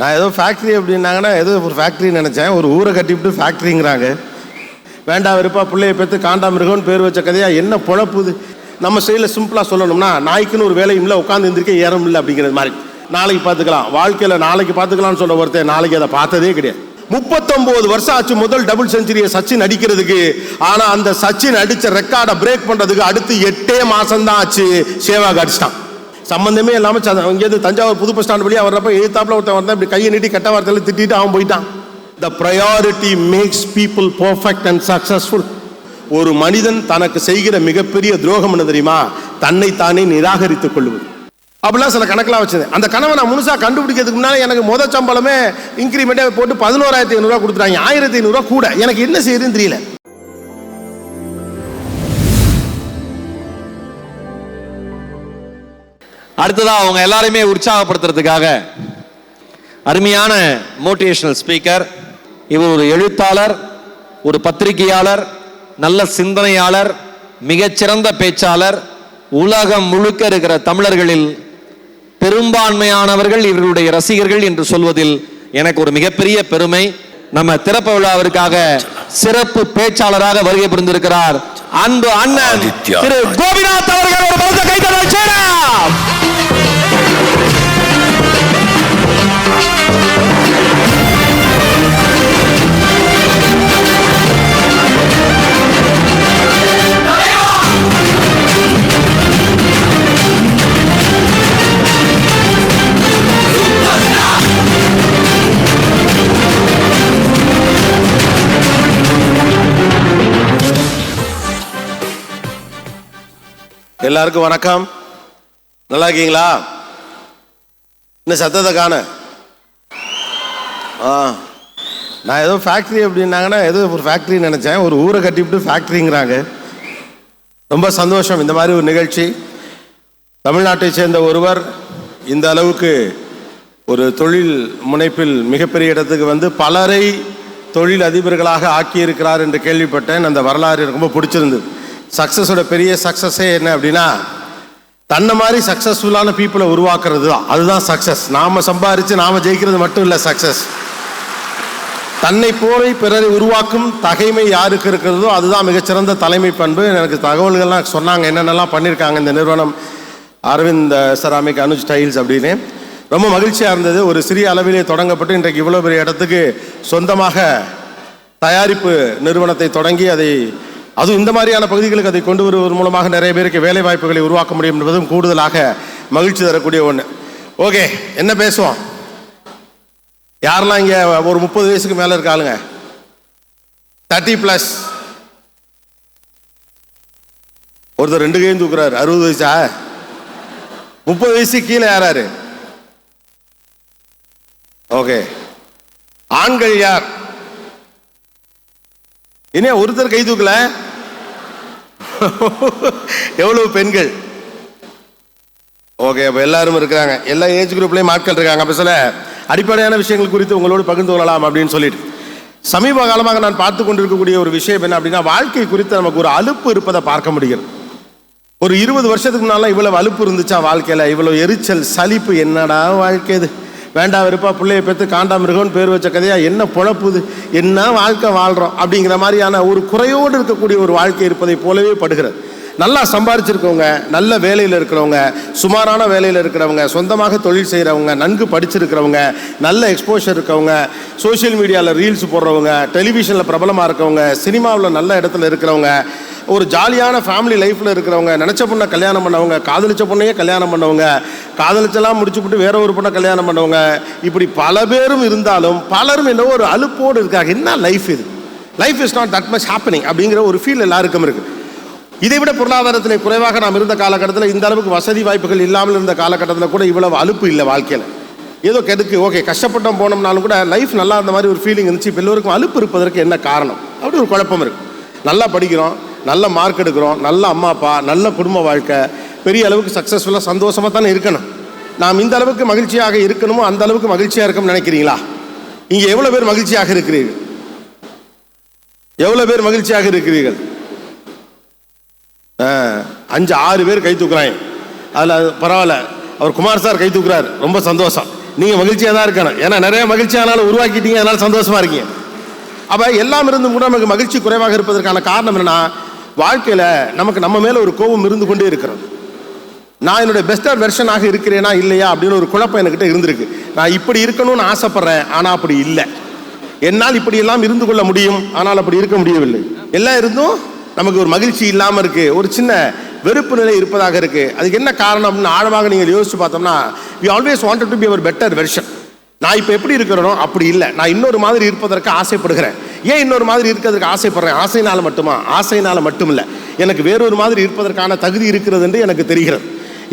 நான் ஏதோ ஃபேக்ட்ரி அப்படின்னாங்கன்னா ஏதோ ஒரு ஃபேக்ட்ரின்னு நினச்சேன். ஒரு ஊரை கட்டிவிட்டு ஃபேக்ட்ரிங்கிறாங்க. வேண்டாம் வெறுப்பா பிள்ளைய பெற்று காண்டாமிருகம்னு பேர் வச்ச கதையா என்ன பொழப்புது? நம்ம சைடில் சிம்பிளாக சொல்லணும்னா, நாய்க்குன்னு ஒரு வேலையும் இல்லை, உட்காந்து எந்திரிக்க ஏறம் இல்லை அப்படிங்கிறது மாதிரி. நாளைக்கு பார்த்துக்கலாம், வாழ்க்கையில் நாளைக்கு பார்த்துக்கலாம்னு சொல்ல ஒருத்தர் நாளைக்கு அதை பார்த்ததே கிடையாது. 39 வருஷம் ஆச்சு முதல் டபுள் செஞ்சுரியை சச்சின் அடிக்கிறதுக்கு. ஆனா அந்த சச்சின் அடிச்ச ரெக்கார்டை பிரேக் பண்றதுக்கு அடுத்து 8 மாசம் தான் ஆச்சு. சேவாக் அடிச்சிட்டான். சம்பந்தமே இல்லாம இங்கேருந்து தஞ்சாவூர் புது பஸ் ஸ்டாண்ட் வழியா வர்றப்ப எதிர்த்தாப்புல ஒருத்தன் வந்தா இப்படி கையை நீட்டி கெட்ட வார்த்தையில திட்டிட்டு அவன் போயிட்டான். The priority makes people perfect and successful. ஒரு மனிதன் தனக்கு செய்கிற மிகப்பெரிய துரோகம் என்ன தெரியுமா? தன்னை தானே நிராகரித்துக் கொள்வது. அப்படிலாம் சில கணக்கெல்லாம் வச்சது. அந்த கனவை நான் முழுசா கண்டுபிடிக்கிறதுக்கு முன்னாலே எனக்கு முதல் சம்பளமே இன்க்ரிமெண்டே போட்டு 11,500 கொடுத்துட்டாங்க. 1,500 கூட. எனக்கு என்ன செய்யுதுன்னு தெரியல. அடுத்ததா அவங்க எல்லாரையுமே உற்சாகப்படுத்துறதுக்காக அருமையான மோட்டிவேஷனல் ஸ்பீக்கர், இவர் ஒரு எழுத்தாளர், ஒரு பத்திரிகையாளர், நல்ல சிந்தனையாளர், மிகச்சிறந்த பேச்சாளர். உலகம் முழுக்க இருக்கிற தமிழர்களில் பெரும்பான்மையானவர்கள் இவர்களுடைய ரசிகர்கள் என்று சொல்வதில் எனக்கு ஒரு மிகப்பெரிய பெருமை. நம்ம திறப்பு விழாவிற்காக சிறப்பு பேச்சாளராக வருகை புரிந்திருக்கிறார் அன்பு அண்ணன் திரு கோபிநாத் அவர்கள். ஒரு பலத்த கைத்தட்டல் செய்யலாம். எல்லாருக்கும் வணக்கம். நல்லா இருக்கீங்களா? இன்னும் சத்தத்தை காண. நான் ஏதோ ஃபேக்ட்ரி அப்படின்னாங்கன்னா ஏதோ ஒரு ஃபேக்ட்ரின்னு நினச்சேன். ஒரு ஊரை கட்டிவிட்டு ஃபேக்ட்ரிங்கிறாங்க. ரொம்ப சந்தோஷம். இந்த மாதிரி ஒரு நிகழ்ச்சி தமிழ்நாட்டை சேர்ந்த ஒருவர் இந்த அளவுக்கு ஒரு தொழில் முனைப்பில் மிகப்பெரிய இடத்துக்கு வந்து பலரை தொழில் அதிபர்களாக ஆக்கியிருக்கிறார் என்று கேள்விப்பட்டேன். அந்த வரலாறு ரொம்ப பிடிச்சிருந்தது. சக்ஸஸோட பெரிய சக்ஸஸே என்ன அப்படின்னா, தன்னை மாதிரி சக்ஸஸ்ஃபுல்லான பீப்புளை உருவாக்குறது தான். அதுதான் சக்ஸஸ். நாம் சம்பாதிச்சு நாம் ஜெயிக்கிறது மட்டும் இல்லை சக்ஸஸ். தன்னை போல பிறரை உருவாக்கும் தகைமை யாருக்கு இருக்கிறதோ அதுதான் மிகச்சிறந்த தலைமை பண்பு. எனக்கு தகவல்கள்லாம் சொன்னாங்க, என்னென்னலாம் பண்ணியிருக்காங்க இந்த நிறுவனம் அரவிந்த் செராமிக், அனுஜ் டைல்ஸ் அப்படின்னு. ரொம்ப மகிழ்ச்சியாக இருந்தது. ஒரு சிறிய அளவிலே தொடங்கப்பட்டு இன்றைக்கு இவ்வளோ பெரிய இடத்துக்கு சொந்தமாக தயாரிப்பு நிறுவனத்தை தொடங்கி அதை அதுவும் இந்த மாதிரியான பகுதிகளுக்கு அதை கொண்டு வருவதன் மூலமாக நிறைய பேருக்கு வேலை வாய்ப்புகளை உருவாக்க முடியும் என்பதும் கூடுதலாக மகிழ்ச்சி தரக்கூடிய ஒன்று. ஓகே, என்ன பேசுவோம்? யாரெல்லாம் இங்கே ஒரு 30 வயசுக்கு மேலே இருக்க ஆளுங்க? 30+. ஒருத்தர் 2 கையும் தூக்குறாரு. 60 வயசா? 30 வயசுக்கு கீழே யாராரு? ஓகே. ஆண்கள் யார்? என்ன ஒருத்தர் கை தூக்கல? எவ்வளவு பெண்கள்? ஓகே, அப்போ எல்லாரும் இருக்கிறாங்க. எல்லா ஏஜ் குரூப்லேயும் ஆட்கள் இருக்காங்க. அப்போ சில அடிப்படையான விஷயங்கள் குறித்து உங்களோடு பகிர்ந்து கொள்ளலாம் அப்படின்னு சொல்லிட்டு, சமீப காலமாக நான் பார்த்து கொண்டிருக்கக்கூடிய ஒரு விஷயம் என்ன அப்படின்னா, வாழ்க்கை குறித்து நமக்கு ஒரு அலுப்பு இருப்பதை பார்க்க முடிகிறது. ஒரு 20 வருஷத்துக்கு முன்னால இவ்வளவு அலுப்பு இருந்துச்சா வாழ்க்கையில்? இவ்வளவு எரிச்சல், சலிப்பு, என்னடா வாழ்க்கை இது, வேண்டாம் வெறுப்பா பிள்ளைய பெற்று காண்டாமிருகம்னு பேர் வச்ச கதையா என்ன பொழப்புது, என்ன வாழ்க்கை வாழ்கிறோம் அப்படிங்கிற மாதிரியான ஒரு குறையோடு இருக்கக்கூடிய ஒரு வாழ்க்கை இருப்பதை போலவே படுகிறது. நல்லா சம்பாரிச்சிருக்கவங்க, நல்ல வேலையில் இருக்கிறவங்க, சுமாரான வேலையில் இருக்கிறவங்க, சொந்தமாக தொழில் செய்கிறவங்க, நன்கு படிச்சிருக்கிறவங்க, நல்ல எக்ஸ்போஷர் இருக்கவங்க, சோஷியல் மீடியாவில் ரீல்ஸ் போடுறவங்க, டெலிவிஷனில் பிரபலமாக இருக்கவங்க, சினிமாவில் நல்ல இடத்துல இருக்கிறவங்க, ஒரு ஜாலியான ஃபேமிலி லைஃப்பில் இருக்கிறவங்க, நினச்ச பொண்ணை கல்யாணம் பண்ணவங்க, காதலிச்ச பொண்ணையே கல்யாணம் பண்ணவங்க, காதலிச்செல்லாம் முடிச்சுவிட்டு வேற ஒரு பொண்ணை கல்யாணம் பண்ணவங்க, இப்படி பல பேரும் இருந்தாலும் பலரும் என்னவோ ஒரு அலுப்போடு இருக்காங்க. என்ன லைஃப் இது? Life is not that much happening அப்படிங்கிற ஒரு ஃபீல் எல்லாருக்கும் இருக்குது. இதை விட பொருளாதாரத்தில் குறைவாக நாம் இருந்த காலகட்டத்தில், இந்த அளவுக்கு வசதி வாய்ப்புகள் இல்லாமல் இருந்த காலகட்டத்தில் கூட இவ்வளவு அலுப்பு இல்லை வாழ்க்கையில். ஏதோ கெடுக்கு ஓகே கஷ்டப்பட்டோம் போனோம்னாலும் கூட லைஃப் நல்லா இருந்த மாதிரி ஒரு ஃபீலிங் இருந்துச்சு. இப்போ எல்லோருக்கும் அலுப்பு இருப்பதற்கு என்ன காரணம்? அப்படி ஒரு குழப்பம் இருக்குது. நல்லா படிக்கிறோம், நல்ல மார்க் எடுக்கிறோம், நல்ல அம்மா அப்பா, நல்ல குடும்ப வாழ்க்கை, பெரிய அளவுக்கு சக்ஸஸ்ஃபுல்லாக சந்தோஷமாக தானே இருக்கணும். நாம் இந்த அளவுக்கு மகிழ்ச்சியாக இருக்கணுமோ அந்த அளவுக்கு மகிழ்ச்சியாக இருக்கணும்னு நினைக்கிறீங்களா? இங்கே எவ்வளோ பேர் மகிழ்ச்சியாக இருக்கிறீர்கள்? எவ்வளோ பேர் மகிழ்ச்சியாக இருக்கிறீர்கள்? 5-6 பேர் கை தூக்குறாங்க. அதில் பரவாயில்ல, அவர் குமார் சார் கை தூக்குறாரு, ரொம்ப சந்தோஷம். நீங்க மகிழ்ச்சியா தான் இருக்கணும். ஏன்னா நிறைய மகிழ்ச்சியானால உருவாக்கிட்டீங்க, அதனால சந்தோஷமா இருக்கீங்க. அப்ப எல்லாம் இருந்தும் கூட நமக்கு மகிழ்ச்சி குறைவாக இருப்பதற்கான காரணம் என்னன்னா, வாழ்க்கையில நமக்கு நம்ம மேல ஒரு கோபம் இருந்து கொண்டே இருக்கிறது. நான் என்னுடைய பெஸ்டர் வெர்ஷனாக இருக்கிறேனா இல்லையா அப்படின்னு ஒரு குழப்பம் என்கிட்ட இருந்திருக்கு. நான் இப்படி இருக்கணும்னு ஆசைப்படுறேன், ஆனா அப்படி இல்லை. என்னால் இப்படி எல்லாம் இருந்து கொள்ள முடியும், ஆனால் அப்படி இருக்க முடியவில்லை. எல்லாம் இருந்தும் நமக்கு ஒரு மகிழ்ச்சி இல்லாம இருக்கு, ஒரு சின்ன வெறுப்பு நிலை இருப்பதாக இருக்கு. அதுக்கு என்ன காரணம் அப்படின்னு ஆழமாக நீங்கள் யோசிச்சு பார்த்தோம்னா, we always wanted to be our better version. நான் இப்போ எப்படி இருக்கிறனோ அப்படி இல்லை, நான் இன்னொரு மாதிரி இருப்பதற்கு ஆசைப்படுகிறேன். ஏன் இன்னொரு மாதிரி இருக்கிறதுக்கு ஆசைப்படுறேன்? ஆசையினால மட்டுமா? ஆசையினால மட்டும் இல்லை, எனக்கு வேறொரு மாதிரி இருப்பதற்கான தகுதி இருக்கிறது என்று எனக்கு தெரிகிறது.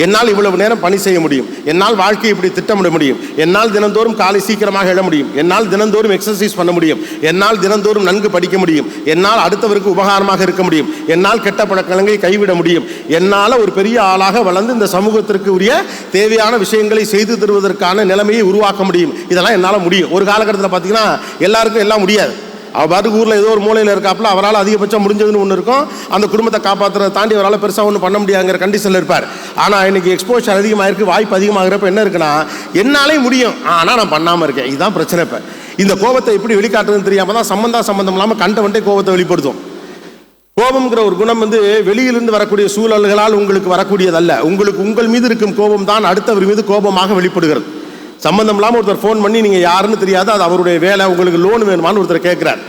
என்னால் இவ்வளவு நேரம் பணி செய்ய முடியும், என்னால் வாழ்க்கையை இப்படி திட்டமிட முடியும், என்னால் தினந்தோறும் காலை சீக்கிரமாக எழ முடியும், என்னால் தினந்தோறும் எக்ஸசைஸ் பண்ண முடியும், என்னால் தினந்தோறும் நன்கு படிக்க முடியும், என்னால் அடுத்தவருக்கு உபகாரமாக இருக்க முடியும், என்னால் கெட்ட பழக்கங்களை கைவிட முடியும், என்னால் ஒரு பெரிய ஆளாக வளர்ந்து இந்த சமூகத்திற்கு உரிய தேவையான விஷயங்களை செய்து தருவதற்கான நிலைமையை உருவாக்க முடியும். இதெல்லாம் என்னால் முடியும். ஒரு காலகட்டத்தில் பார்த்தீங்கன்னா எல்லாருக்கும் எல்லாம் முடியாது. அவர் பாட்டுக்கு ஊரில் ஏதோ ஒரு மூலையில் இருக்காப்புல, அவரால் அதிகபட்சம் முடிஞ்சதுன்னு ஒன்று இருக்கும், அந்த குடும்பத்தை காப்பாற்றுறதை தாண்டி அவரால் பெருசாக ஒன்றும் பண்ண முடியாதுங்கிற கண்டிஷனில் இருப்பார். ஆனால் இன்னைக்கு எக்ஸ்போஷர் அதிகமாக இருக்குது, வாய்ப்பு அதிகமாகிறப்ப என்ன இருக்குன்னா, என்னாலே முடியும் ஆனால் நான் பண்ணாமல் இருக்கேன். இதுதான் பிரச்சனை. இப்போ இந்த கோபத்தை எப்படி வெளிக்காட்டுறதுன்னு தெரியாமல் தான் சம்பந்தம் இல்லாமல் கண்டவன்ட்டே கோபத்தை வெளிப்படுத்தும். கோபம்ங்கிற ஒரு குணம் வெளியிலிருந்து வரக்கூடிய சூழல்களால் உங்களுக்கு வரக்கூடியதல்ல. உங்களுக்கு உங்கள் மீது இருக்கும் கோபம் தான் அடுத்தவர் மீது கோபமாக வெளிப்படுகிறது. சம்பந்தம் இல்லாமல் ஒருத்தர் ஃபோன் பண்ணி நீங்கள் யாருன்னு தெரியாது, அது அவருடைய வேலை, உங்களுக்கு லோன் வேணுமான்னு ஒருத்தர் கேட்குறாரு.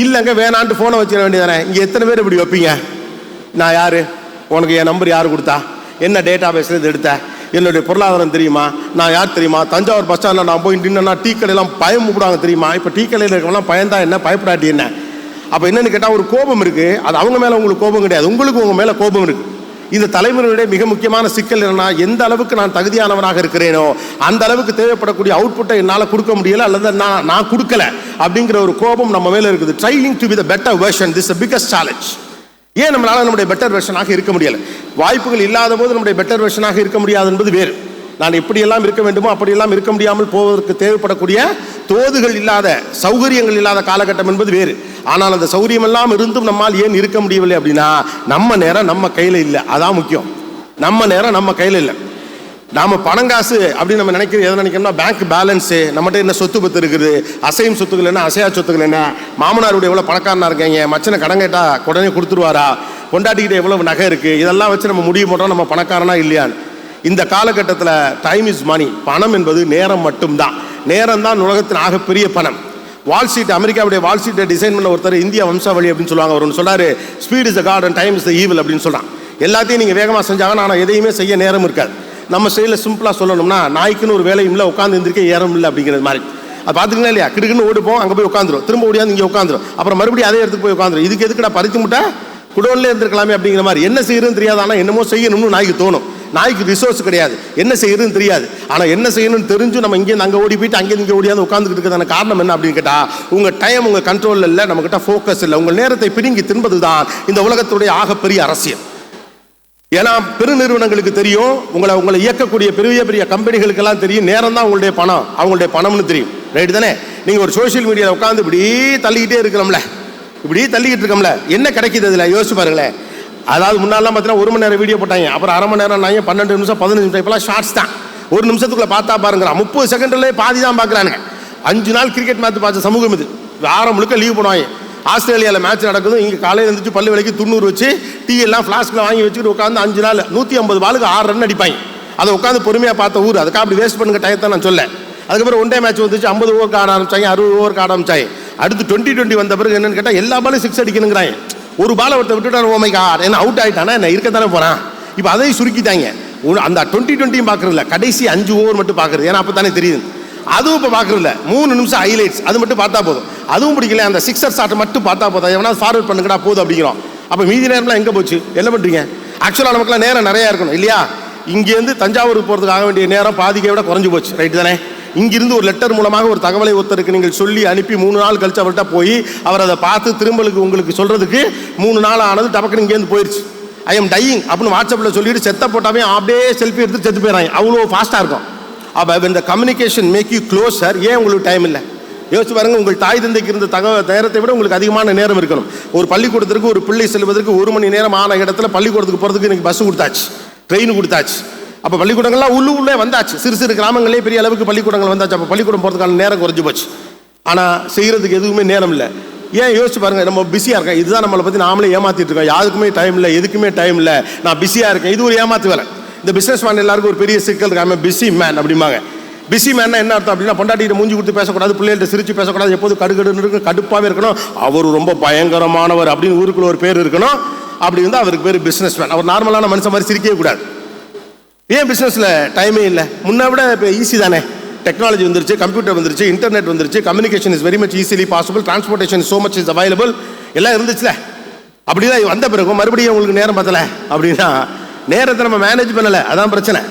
இல்லைங்க வேணான்ட்டு ஃபோனை வச்சிட வேண்டியதானே. இங்கே எத்தனை பேர் இப்படி வைப்பீங்க? நான் யார், உனக்கு என் நம்பர் யார் கொடுத்தா, என்ன டேட்டா பேஸ்லேருந்து எடுத்த, என்னுடைய பொருளாதாரம் தெரியுமா, நான் யார் தெரியுமா, தஞ்சாவூர் பஸ் ஸ்டாண்டில் நான் போய் நின்னா டீ கடையெல்லாம் பயம் கூப்பிடுவாங்க தெரியுமா, இப்போ டீ கடையில் இருக்கலாம் பயந்தா என்ன, பயப்படாட்டி என்ன. அப்போ என்னென்னு கேட்டால் ஒரு கோபம் இருக்குது, அது அவங்க மேலே உங்களுக்கு கோபம் கிடையாது, உங்களுக்கு உங்கள் மேலே கோபம் இருக்குது. இந்த தலைமுறையுடைய மிக முக்கியமான சிக்கல் என்னன்னா, எந்த அளவுக்கு நான் தகுதியானவனாக இருக்கிறேனோ அந்த அளவுக்கு தேவைப்படக்கூடிய அவுட்புட்டை என்னால் கொடுக்க முடியல, அல்லது நான் கொடுக்கல அப்படிங்கிற ஒரு கோபம் நம்ம மேலே இருக்குது. Trying to be the better version, this biggest challenge. ஏன் நம்மளால நம்முடைய பெட்டர் வெர்ஷனாக இருக்க முடியல? வாய்ப்புகள் இல்லாத போது நம்முடைய பெட்டர் வெர்ஷனாக இருக்க முடியாது என்பது வேறு. நான் எப்படியெல்லாம் இருக்க வேண்டுமோ அப்படியெல்லாம் இருக்க முடியாமல் போவதற்கு தேவைப்படக்கூடிய தோதுகள் இல்லாத, சௌகரியங்கள் இல்லாத காலகட்டம் என்பது வேறு. ஆனால் அந்த சௌகரியம் எல்லாம் இருந்தும் நம்மால் ஏன் இருக்க முடியவில்லை அப்படின்னா, நம்ம நேரம் நம்ம கையில் இல்லை. அதான் முக்கியம். நம்ம நேரம் நம்ம கையில் இல்லை. நாம பணம் காசு அப்படின்னு நம்ம நினைக்கிறது எதை நினைக்கிறோம்னா, பேங்க் பேலன்ஸு, நம்மகிட்ட என்ன சொத்து பத்து இருக்குது, அசையும் சொத்துக்கள் என்ன, அசையா சொத்துக்கள் என்ன, மாமனாருடைய எவ்வளோ பணக்காரனா இருக்காங்க, மச்சனை கடன் கேட்டா உடனே கொடுத்துருவாரா, கொண்டாட்டிக்கிட்ட எவ்வளவு நகை இருக்குது, இதெல்லாம் வச்சு நம்ம முடிவு போட்டோம் நம்ம பணக்காரனா இல்லையான்னு. இந்த காலகட்டத்தில் டைம் இஸ் மணி. பணம் என்பது நேரம் மட்டும்தான். நேரம் தான் உலகத்தின் ஆகப்பெரிய பணம். வால் ஸ்ட்ரீட், அமெரிக்காவுடைய வால் ஸ்ட்ரீட்டை டிசைன் பண்ண ஒருத்தர் இந்திய வம்சாவளி அப்படின்னு சொல்லுவாங்க. அவர் ஒன்று சொல்றாரு, speed is the god and time is the evil அப்படின்னு சொல்றான். எல்லாத்தையும் நீங்கள் வேகமாக செஞ்சாங்க, ஆனால் எதையுமே செய்ய நேரம் இருக்காது. நம்ம ஸ்டைலில் சிம்பிளாக சொல்லணும்னா, நாய்க்குன்னு ஒரு வேலையும் இல்லை, உட்காந்து இருந்திருக்க ஏறம் இல்லை அப்படிங்கிறது மாதிரி. அது பார்த்துக்கலாம் இல்லையா? கிடுக்குன்னு ஓடிப்போம், அங்கே போய் உட்காந்துரும், திரும்ப ஓடியாந்து இங்கே உட்காந்துரும், அப்புறம் மறுபடியும் அதே இடத்துக்கு போய் உட்காந்துரும். இதுக்கு எதுக்குடா பறித்து முட்டை குடோன்லேயே இருந்திருக்கலாமே அப்படிங்கிற மாதிரி. என்ன செய்யறதுன்னு தெரியாது, ஆனால் என்னமோ செய்யணும்னு நாய்க்கு தோணும். நாய்க்கு ரிசோர்ஸ் கிடையாது, என்ன செய்யறதுன்னு தெரியாது. ஆனால் என்ன செய்யணும்னு தெரிஞ்சு நம்ம இங்கேருந்து அங்கே ஓடி போயிட்டு அங்கேருந்து இங்கே ஓடியாந்து உட்காந்துக்கிட்டு இருக்கிறதான காரணம் என்ன அப்படின்னு கேட்டால், உங்கள் டைம் உங்கள் கண்ட்ரோலில் இல்லை, நம்மகிட்ட ஃபோக்கஸ் இல்லை. உங்கள் நேரத்தை பிடுங்கி தின்பது தான் இந்த உலகத்துடைய ஆகப்பெரிய அரசியல். ஏன்னா பெருநிறுவனங்களுக்கு தெரியும், உங்களை இயக்கக்கூடிய பெரிய பெரிய கம்பெனிகளுக்கெல்லாம் தெரியும், நேரம் தான் உங்களுடைய பணம், அவங்களுடைய பணம்னு தெரியும். ரைட்டு தானே? நீங்கள் ஒரு சோஷியல் மீடியாவில் உட்காந்து இப்படி தள்ளிக்கிட்டே இருக்கிறோம்ல, இப்படி தள்ளிக்கிட்டு இருக்கோம்ல, என்ன கிடைக்கிது அதில் யோசிச்சு பாருங்களேன். அதாவது முன்னாலாம் பார்த்தீங்கன்னா 1 மணி நேரம் வீடியோ போட்டாங்க, அப்புறம் அரை மணி நேரம், 12 நிமிஷம் 15 நிமிஷம், இப்போலாம் ஷார்ட்ஸ் தான். 1 நிமிஷத்துக்குள்ள பார்த்தா பாருங்கிறான், 30 செகண்ட்லேயே பாதி தான் பார்க்குறானுங்க. 5 நாள் கிரிக்கெட் மேட்ச் பார்த்த சமூகம் இது. வாரம் முழுக்க லீவ் பண்ணுவாங்க. ஆஸ்திரேலியாவில் மேட்ச் நடக்குது, இங்கே காலையில் இருந்துச்சு பல்லு விலைக்கு 90 வச்சு டீ எல்லாம் ஃப்ளாஸ்கில் வாங்கி வச்சுக்கிட்டு உட்காந்து 5 நாள் 150 பாலுக்கு 6 ரன் அடிப்பாங்க. அதை உட்காந்து பொறுமையாக பார்த்த ஊர். அதுக்காக அப்படி வேஸ்ட் பண்ணுங்க டயத்தை நான் சொல்ல. அதுக்கப்புறம் ஒன் டே மேட்ச் வந்துச்சு, 50 ஓவருக்கு ஆட ஆரம்பிச்சாங்க, 60 ஓவருக்கு ஆட ஆரம்பிச்சாங்க. அடுத்து 2020 வந்த பிறகு என்னன்னு கேட்டால், எல்லா பாலும் 6 அடிக்கணுங்கிறாங்க. ஒரு பாலை ஒருத்த விட்டுட்டான், ஓ மை காட், என்ன அவுட் ஆகிட்டானா, என்ன இருக்கத்தானே போகிறான். இப்போ அதையும் சுருக்கிட்டாங்க. அந்த 2020 பார்க்குறதில்ல, கடைசி 5 ஓவர் மட்டும் பார்க்குறது. ஏன்னா அப்போ தானே தெரியுது. அதுவும் இப்போ பார்க்குறதில்ல, 3 நிமிஷம் ஹைலைட்ஸ், அது மட்டும் பார்த்தா போதும். அதுவும் பிடிக்கல, அந்த 6 ஷாட் மட்டும் பார்த்தா போதும், எவனா ஃபார்வர்ட் பண்ணுங்கடா போதும் அப்படிங்கிறோம். அப்போ மீதி நேரம்லாம் எங்கே போச்சு, என்ன பண்ணுறீங்க? ஆக்சுவலாக நமக்குலாம் நேரம் நிறையா இருக்கணும் இல்லையா? இங்கேருந்து தஞ்சாவூருக்கு போகிறதுக்கு ஆக வேண்டிய நேரம் பாதிக்கை விட குறைஞ்சி போச்சு. ரைட்டு தானே? இங்கிருந்து ஒரு லெட்டர் மூலமாக ஒரு தகவலை ஒருத்தருக்கு நீங்கள் சொல்லி அனுப்பி 3 நாள் கழிச்சு அவர்கிட்ட போய் அவர் அதை பார்த்து திரும்பலுக்கு உங்களுக்கு சொல்கிறதுக்கு 3 நாள் ஆனது. டபக்குன்னு இங்கேருந்து போயிடுச்சு. ஐ எம் டையிங் அப்படின்னு வாட்ஸ்அப்பில் சொல்லிட்டு செத்த போட்டாவே அப்படியே செல்ஃபி எடுத்து செத்து போயிடறாங்க. அவ்வளோ ஃபாஸ்ட்டாக இருக்கும். அப்போ இந்த கம்யூனிகேஷன் மேக் யூ க்ளோஸர். ஏன் உங்களுக்கு டைம் இல்லை? யோசிச்சு பாருங்க. உங்கள் தாய் தந்தைக்கு இருந்த நேரத்தை விட உங்களுக்கு அதிகமான நேரம் இருக்கணும். ஒரு பள்ளிக்கூடத்திற்கு ஒரு பிள்ளை செல்வதற்கு 1 மணி நேரம் ஆன இடத்துல பள்ளிக்கூடத்துக்கு போகிறதுக்கு எனக்கு பஸ் கொடுத்தாச்சு, ட்ரெயின் கொடுத்தாச்சு. அப்போ பள்ளிக்கூடங்கள்லாம் உள்ளே வந்தாச்சு, சிறு சிறு கிராமங்களே பெரிய அளவுக்கு பள்ளிக்கூடங்கள் வந்தாச்சு. அப்போ பள்ளிக்கூடம் போகிறதுக்கான நேரம் குறைஞ்சி போச்சு. ஆனால் செய்கிறதுக்கு எதுவுமே நேரம் இல்லை. ஏன் யோசிச்சு பாருங்கள், நம்ம பிஸியாக இருக்கேன். இதுதான் நம்மளை பற்றி நாமளே ஏமாற்றிட்டு இருக்கோம். யாருக்குமே டைம் இல்லை, எதுக்குமே டைம் இல்லை, நான் பிஸியாக இருக்கேன். இது ஒரு ஏமாத்து வேலை. இந்த பிஸ்னஸ் மேன் எல்லாருக்கும் ஒரு பெரிய சிக்கல் இருக்காம பிஸி மேன் அப்படிம்பாங்க. பிஸி மேன்னா என்ன அர்த்தம் அப்படின்னா, பொண்டாட்டிகிட்ட மூஞ்சி கொடுத்து பேசக்கூடாது, பிள்ளைகிட்ட சிரிச்சு பேசக்கூடாது, எப்போது கடுகடுன்னு இருக்கும், கடுப்பாகவே இருக்கணும், அவர் ரொம்ப பயங்கரமானவர் அப்படின்னு ஊருக்குள்ள ஒரு பேர் இருக்கணும். அப்படி வந்து அவருக்கு பேர் பிஸ்னஸ் மேன். அவர் நார்மலான மனுஷன் மாதிரி சிரிக்கவே கூடாது. ஏன் பிஸ்னஸில் டைமே இல்லை? முன்ன விட இப்போ ஈஸி தானே, டெக்னாலஜி வந்துருச்சு, கம்ப்யூட்டர் வந்துருச்சு, இன்டர்நெட் வந்துருச்சு, communication is very much easily possible, transportation so much is available, எல்லாம் இருந்துச்சுல. அப்படிதான் வந்த பிறகு மறுபடியும் உங்களுக்கு நேரம் பத்தலை அப்படின்னா நேரத்தை நம்ம மேனேஜ் பண்ணலை, அதான் பிரச்சனை.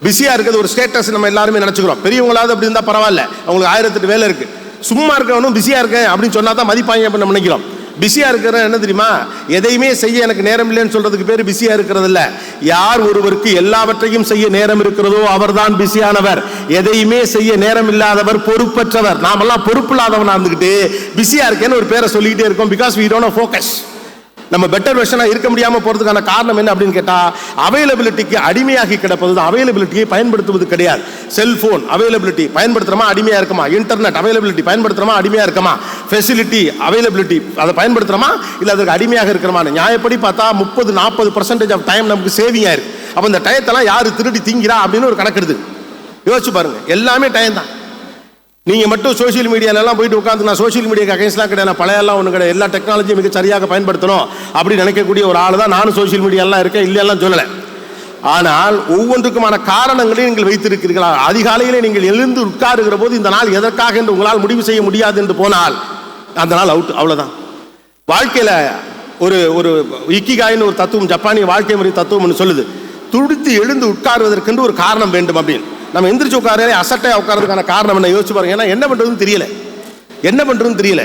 பிஸியாக இருக்கிறது ஒரு ஸ்டேட்டஸ் நம்ம எல்லாருமே நினச்சிக்கிறோம். பெரியவங்களாவது அப்படி இருந்தால் பரவாயில்ல, அவங்களுக்கு 1008 வேலை இருக்குது. சும்மா இருக்கவனும் பிஸியாக இருக்கேன் அப்படின்னு சொன்னால் தான் மதிப்பாங்க அப்படின்னு நம்ம நினைக்கிறோம். பிஸியாக இருக்கிற என்ன தெரியுமா, எதையுமே செய்ய எனக்கு நேரம் இல்லைன்னு சொல்றதுக்கு பேர் பிஸியாக இருக்கிறது இல்லை. யார் ஒருவருக்கு எல்லாவற்றையும் செய்ய நேரம் இருக்கிறதோ அவர்தான் பிஸியானவர். எதையுமே செய்ய நேரம் இல்லாதவர் பொறுப்பற்றவர். நாமெல்லாம் பொறுப்பு இல்லாதவனா இருந்துக்கிட்டு பிஸியாக இருக்கேன்னு ஒரு பேரை சொல்லிக்கிட்டே இருக்கோம். Because we don't have focus. நம்ம பெட்டர் வெர்ஷனாக இருக்க முடியாமல் போகிறதுக்கான காரணம் என்ன அப்படின்னு கேட்டால், அவைலபிலிட்டிக்கு அடிமையாகி கிடப்பது தான். அவைலபிலிட்டியை பயன்படுத்துவது கிடையாது. செல்ஃபோன் அவைலபிலிட்டி பயன்படுத்துகிறோமா, அடிமையாக இருக்குமா? இன்டர்நெட் அவைலபிலிட்டி பயன்படுத்துகிறோமா, அடிமையாக இருக்குமா? ஃபெசிலிட்டி அவைலபிலிட்டி அதை பயன்படுத்துகிறோமா, இல்லை அதுக்கு அடிமையாக இருக்கிறோமா? நியாயப்படி பார்த்தா 30-40% ஆஃப் டைம் நமக்கு சேவிங் ஆயிருக்கு. அப்போ இந்த டயத்தெல்லாம் யார் திருடி திங்கிறா அப்படின்னு ஒரு கணக்கு எடுத்து யோசிச்சு பாருங்க. எல்லாமே டைம் தான். நீங்கள் மட்டும் சோஷியல் மீடியாலெல்லாம் போயிட்டு உட்காந்து நான் சோஷியல் மீடியாக்கு அகைன்ஸ்ட்லாம் கிடையாது, பழையெல்லாம் ஒன்றும் கிடையாது, எல்லா டெக்னாலஜியும் மிக சரியாக பயன்படுத்தணும் அப்படின்னு நினைக்கக்கூடிய ஒரு ஆள் தான் நானும். சோஷியல் மீடியாலாம் இருக்கேன், இல்லையெல்லாம் சொல்லலை. ஆனால் ஒவ்வொன்றுக்குமான காரணங்களையும் நீங்கள் வைத்திருக்கிறீர்களா? அதிகாலையிலே நீங்கள் எழுந்து உட்காருகிற போது இந்த நாள் எதற்காக என்று உங்களால் முடிவு செய்ய முடியாது என்று போனால் அந்த நாள் அவுட், அவ்வளோதான். வாழ்க்கையில் ஒரு ஒரு இக்கிகாயின்னு ஒரு தத்துவம், ஜப்பானிய வாழ்க்கை முறை தத்துவம்னு சொல்லுது, துடித்து எழுந்து உட்காருவதற்கென்று ஒரு காரணம் வேண்டும் அப்படின்னு. நம்ம எந்திரிச்சு உட்காரே அசட்டையாக உட்காரதுக்கான காரணம் என்ன யோசிச்சு பாருங்க. ஏன்னா என்ன பண்ணுறதுன்னு தெரியல.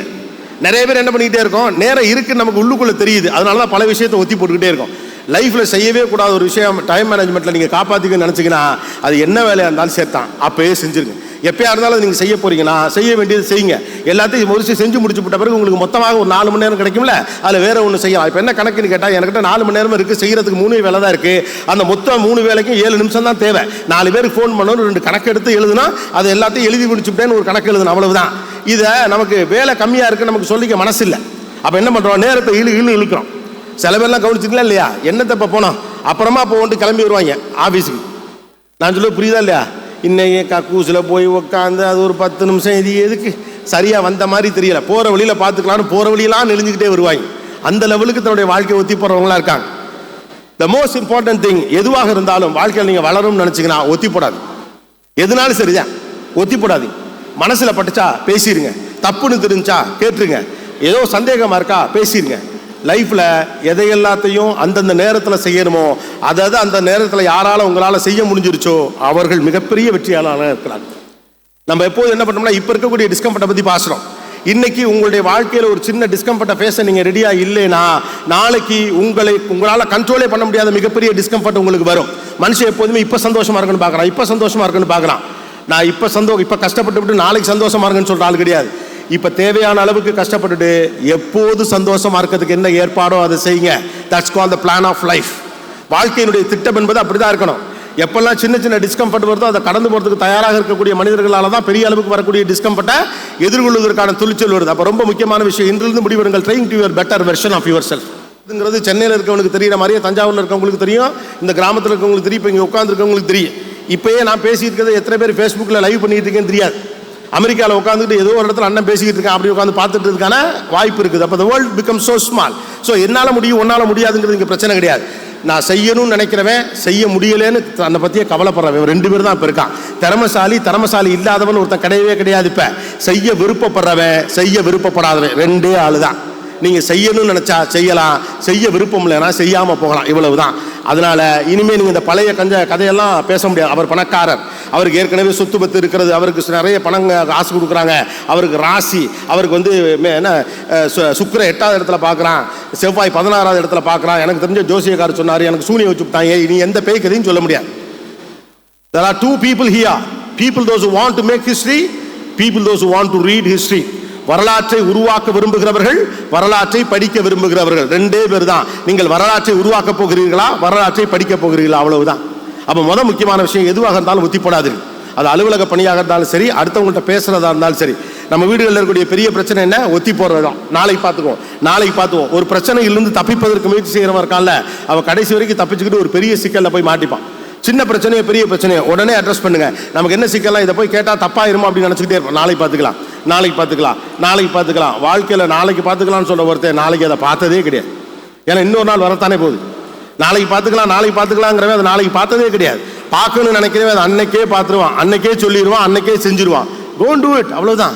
நிறைய பேர் என்ன பண்ணிக்கிட்டே இருக்கோம், நேரம் இருக்குன்னு நமக்கு உள்ளுக்குள்ளே தெரியுது, அதனால தான் பல விஷயத்தை ஒத்தி போட்டுக்கிட்டே இருக்கோம். லைஃப்பில் செய்யவே கூடாத ஒரு விஷயம் டைம் மேனேஜ்மெண்ட்டில் நீங்கள் காப்பாற்றிக்கன்னு நினச்சிங்கன்னா அது என்ன வேலையாக இருந்தாலும் சேர்த்தான் அப்போயே செஞ்சுருங்க. எப்போயா இருந்தாலும் நீங்கள் செய்ய போகிறீங்கன்னா செய்ய வேண்டியது செய்யுங்க. எல்லாத்தையும் ஒரு செஞ்சு முடிச்சு போட்ட பிறகு உங்களுக்கு மொத்தமாக ஒரு 4 மணி நேரம் கிடைக்கும்ல, அதில் வேறு ஒன்று செய்யலாம். இப்போ என்ன கணக்குன்னு கேட்டால், என்கிட்ட 4 மணி நேரம் இருக்குது, செய்கிறதுக்கு 3 வேலை தான் இருக்குது. அந்த மொத்தம் 3 வேலைக்கும் 7 நிமிஷம் தான் தேவை. 4 பேருக்கு ஃபோன் பண்ணணும், 2 கணக்கு எடுத்து எழுதுனா அதை எல்லாத்தையும் எழுதி முடிச்சுட்டேன்னு ஒரு கணக்கு எழுதணும், அவ்வளவுதான். இதை நமக்கு வேலை கம்மியாக இருக்குன்னு நமக்கு சொல்லிக்க மனசு இல்லை. அப்போ என்ன பண்ணுறோம், நேரத்தை இழுக்கிறோம். சில பேர்லாம் கவனிச்சிங்களா இல்லையா, என்னத்தை இப்போ போனோம் அப்புறமா இப்போ வந்துட்டு கிளம்பி வருவாங்க ஆஃபீஸுக்கு. நான் சொல்ல புரியுதா இல்லையா, இன்னைக்கு கக்கூசில் போய் உட்காந்து அது ஒரு 10 நிமிஷம், இது எதுக்கு சரியாக வந்த மாதிரி தெரியல, போகிற வழியில் பார்த்துக்கலான்னு போகிற வழியெல்லாம் நெளிஞ்சிக்கிட்டே வருவாங்க. அந்த லெவலுக்கு தன்னுடைய வாழ்க்கையை ஒத்தி போடுறவங்களாம் இருக்காங்க. த மோஸ்ட் இம்பார்ட்டன்ட் திங் எதுவாக இருந்தாலும் வாழ்க்கையில் நீங்கள் வளரும்னு நினச்சிங்கன்னா ஒத்தி போடாது. எதுனாலும் சரிதான், ஒத்தி போடாது. மனசில் பட்டுச்சா பேசிடுங்க, தப்புன்னு தெரிஞ்சா கேட்டுருங்க, ஏதோ சந்தேகமாக இருக்கா பேசிடுங்க. லைஃப்பில் எதை எல்லாத்தையும் அந்தந்த நேரத்தில் செய்யணுமோ அதாவது அந்த நேரத்தில் யாரால் உங்களால் செய்ய முடிஞ்சிருச்சோ அவர்கள் மிகப்பெரிய வெற்றியாளராக இருக்கிறாங்க. நம்ம எப்போது என்ன பண்ணோம்னா, இப்போ இருக்கக்கூடிய டிஸ்கம்ஃபர்ட்டை பற்றி பேசுகிறோம். இன்னைக்கு உங்களுடைய வாழ்க்கையில் ஒரு சின்ன டிஸ்கம்ஃபர்ட்டை பேச நீங்கள் ரெடியாக இல்லைன்னா நாளைக்கு உங்களால் கண்ட்ரோலே பண்ண முடியாத மிகப்பெரிய டிஸ்கம்ஃபர்ட் உங்களுக்கு வரும். மனுஷன் எப்போதுமே இப்போ சந்தோஷமாக இருக்குன்னு பார்க்குறான். நான் இப்போ கஷ்டப்பட்டு நாளைக்கு சந்தோஷமாக இருக்குன்னு சொல்கிற ஆள் கிடையாது. இப்போ தேவையான அளவுக்கு கஷ்டப்பட்டுட்டு எப்போது சந்தோஷமாக இருக்கிறதுக்கு என்ன ஏற்பாடோ அதை செய்யுங்க. That's called the plan of life. வாழ்க்கையினுடைய திட்டம் என்பது அப்படி தான் இருக்கணும். எப்பெல்லாம் சின்ன சின்ன டிஸ்கம்ஃபர்ட் வருதோ அதை கடந்து போகிறதுக்கு தயாராக இருக்கக்கூடிய மனிதர்களால் தான் பெரிய அளவுக்கு வரக்கூடிய டிஸ்கம்ஃபர்ட்டை எதிர்கொள்வதற்கான துணிச்சல் வருது. அப்போ ரொம்ப முக்கியமான விஷயம், இன்றிலிருந்து முடிவெடுங்கள். Trying to your better version of yourself. இதுங்கிறது சென்னையில் இருக்கவங்களுக்கு தெரியுற மாதிரியே தஞ்சாவூரில் இருக்கவங்களுக்கு தெரியும், இந்த கிராமத்தில் இருக்கவங்களுக்கு தெரியும், இப்போ இங்கே உட்காந்துருக்கவங்களுக்கு தெரியும். இப்போயே நான் பேசிட்டு இருக்கிறது எத்தனை பேர் ஃபேஸ்புக்கில் லைவ் பண்ணிட்டு இருக்கேன்னு தெரியாது. அமெரிக்காவில் உட்காந்துட்டு ஏதோ ஒரு இடத்துல அண்ணன் பேசிக்கிட்டு இருக்கேன் அப்படி உட்காந்து பார்த்துட்டு இருக்கான வாய்ப்பு இருக்குது. அப்போ the world becomes so small. So என்னால் முடியும் உன்னால் முடியாதுங்கிறது இங்கே பிரச்சனை கிடையாது. நான் செய்யணும்னு நினைக்கிறவன் செய்ய முடியலேன்னு தன்னை பற்றியே கவலைப்படுறவன் 2 பேர் தான் இப்போ இருக்கான். திறமசாலி இல்லாதவன் ஒருத்தன் கிடையவே கிடையாது. இப்போ செய்ய விருப்பப்படுறவன் செய்ய விருப்பப்படாதவன் 2 ஆள் தான். நீங்கள் செய்யணும்னு நினச்சா செய்யலாம், செய்ய விருப்பம் இல்லைன்னா செய்யாமல் போகலாம், இவ்வளவு தான். அதனால் இனிமேல் நீங்கள் இந்த பழைய கதையெல்லாம் பேச முடியாது. அவர் பணக்காரர், அவருக்கு ஏற்கனவே சொத்து பத்து இருக்கிறது, அவருக்கு நிறைய பணம் காசு கொடுக்குறாங்க, அவருக்கு ராசி, அவருக்கு வந்து என்ன சுக்கிர 8வது இடத்துல பார்க்குறான், செவ்வாய் 16வது இடத்துல பார்க்குறான். எனக்கு தெரிஞ்ச ஜோசியக்காரர் சொன்னார், எனக்கு சூனியம் வச்சு விட்டாங்க. நீ எந்த பேய் கதையும் சொல்ல முடியாது. There are 2 people here. People those who want to make history, people those who want to read history. வரலாற்றை உருவாக்க விரும்புகிறவர்கள், வரலாற்றை படிக்க விரும்புகிறவர்கள் 2 பேர் தான். நீங்கள் வரலாற்றை உருவாக்க போகிறீர்களா, வரலாற்றை படிக்க போகிறீர்களா, அவ்வளவுதான். அப்போ முக்கியமான விஷயம் எதுவாக இருந்தாலும் ஒத்தி போடாதீர்கள். அது அலுவலக பணியாக இருந்தாலும் சரி, அடுத்தவங்கள்ட்ட பேசுறதா இருந்தாலும் சரி. நம்ம வீடுகளில் இருக்கக்கூடிய பெரிய பிரச்சனை என்ன? ஒத்தி போடுறதுதான். நாளைக்கு பார்த்துக்குவோம். ஒரு பிரச்சனையிலிருந்து தப்பிப்பதற்கு முயற்சி செய்கிறவன் இருக்கான்ல, அவன் கடைசி வரைக்கும் தப்பிச்சுக்கிட்டு ஒரு பெரிய சிக்கலில் போய் மாட்டிப்பான். சின்ன பிரச்சனையோ பெரிய பிரச்சனையோ உடனே அட்ரஸ் பண்ணுங்க. நமக்கு என்ன சிக்கலாம், இதை போய் கேட்டால் தப்பாயிருமா அப்படின்னு நினச்சிக்கிட்டே இருப்போம். நாளைக்கு பார்த்துக்கலாம். வாழ்க்கையில் நாளைக்கு பார்த்துக்கலாம்னு சொல்ற ஒருத்தர் நாளைக்கு அதை பார்த்ததே கிடையாது. ஏன்னா இன்னொரு நாள் வரத்தானே போகுது. நாளைக்கு பார்த்துக்கலாங்கிறவன் அதை நாளைக்கு பார்த்ததே கிடையாது. பார்க்கணும்னு நினைக்கிறவன் அதை அன்னைக்கே பார்த்துருவான், அன்னைக்கே சொல்லிடுவான், அன்னைக்கே செஞ்சிருவான். Don't do it. அவ்வளவுதான்.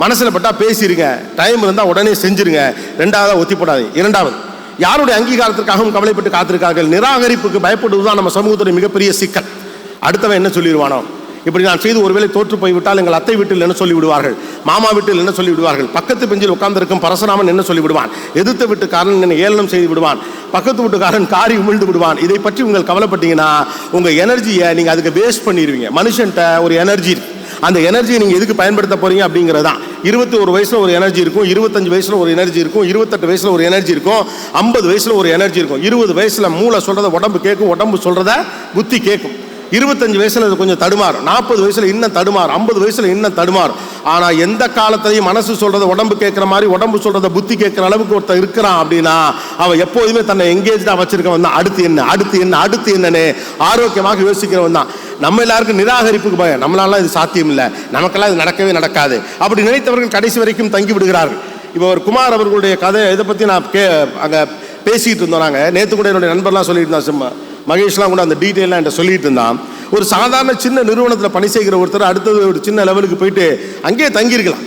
மனசில் பட்டா பேசிடுங்க, டைம் இருந்தால் உடனே செஞ்சிருங்க. ரெண்டாவது ஒத்தி போடாது. இரண்டாவது, யாருடைய அங்கீகாரத்திற்காகவும் கவலைப்பட்டு காத்திருக்கார்கள். நிராகரிப்புக்கு பயப்படுவதுதான் நம்ம சமூகத்துடைய மிகப்பெரிய சிக்கல். அடுத்தவன் என்ன சொல்லிடுவானோ, இப்படி நான் செய்து ஒருவேளை தோற்று போய்விட்டால் எங்கள் அத்தை வீட்டில் என்ன சொல்லி விடுவார்கள், மாமா வீட்டில் என்ன சொல்லி விடுவார்கள், பக்கத்து பெஞ்சில் உட்கார்ந்திருக்கும் பரசுராமன் என்ன சொல்லி விடுவான், எதிர்த்த வீட்டுக்காரன் என்ன ஏளனம் செய்து விடுவான், பக்கத்து வீட்டுக்காரன் காரி உமிழ்ந்து விடுவான். இதை பற்றி உங்கள் கவலைப்பட்டீங்கன்னா உங்கள் எனர்ஜியை நீங்கள் அதுக்கு வேஸ்ட் பண்ணிடுவீங்க. மனுஷன்ட்ட ஒரு எனர்ஜி இருக்கு. அந்த எனர்ஜியை நீங்கள் எதுக்கு பயன்படுத்த போறீங்க அப்படிங்கிறது தான். 21 வயசுல ஒரு எனர்ஜி இருக்கும், 25 வயசுல ஒரு எனர்ஜி இருக்கும், 28 வயசுல ஒரு எனர்ஜி இருக்கும், 50 வயசுல ஒரு எனர்ஜி இருக்கும். 20 வயசுல மூளை சொல்றத உடம்பு கேட்கும், உடம்பு சொல்றத புத்தி கேட்கும். 25 வயசுல அது கொஞ்சம் தடுமாறும், 40 வயசுல இன்னும் தடுமாறும், 50 வயசுல இன்னும் தடுமாறும். ஆனா எந்த காலத்திலையும் மனசு சொல்றத உடம்பு கேட்கிற மாதிரி, உடம்பு சொல்றத புத்தி கேட்கிற அளவுக்கு ஒருத்தர் இருக்கிறான் அப்படின்னா அவன் எப்போதுமே தன்னை எங்கேஜா வச்சிருக்கவன் தான். அடுத்து என்னன்னு ஆரோக்கியமாக யோசிக்கிறவன் தான். நம்ம எல்லாருக்கும் நிராகரிப்புக்கு பயம். நம்மளால இது சாத்தியம் இல்லை, நமக்கெல்லாம் இது நடக்கவே நடக்காது அப்படி நினைத்தவர்கள் கடைசி வரைக்கும் தங்கி விடுகிறார்கள். இப்போ ஒரு குமார் அவர்களுடைய கதை இதை பத்தி நான் அங்க பேசிட்டு இருந்தோம். நாங்க நேற்று கூட என்னுடைய நண்பர்லாம் சொல்லிட்டு இருந்தான், மகேஷ்லாம் கூட அந்த டீட்டெயிலாம் என்கிட்ட சொல்லிட்டு இருந்தான். ஒரு சாதாரண சின்ன நிறுவனத்தில் பணி செய்கிற ஒருத்தர் அடுத்தது ஒரு சின்ன லெவலுக்கு போயிட்டு அங்கேயே தங்கியிருக்கலாம்.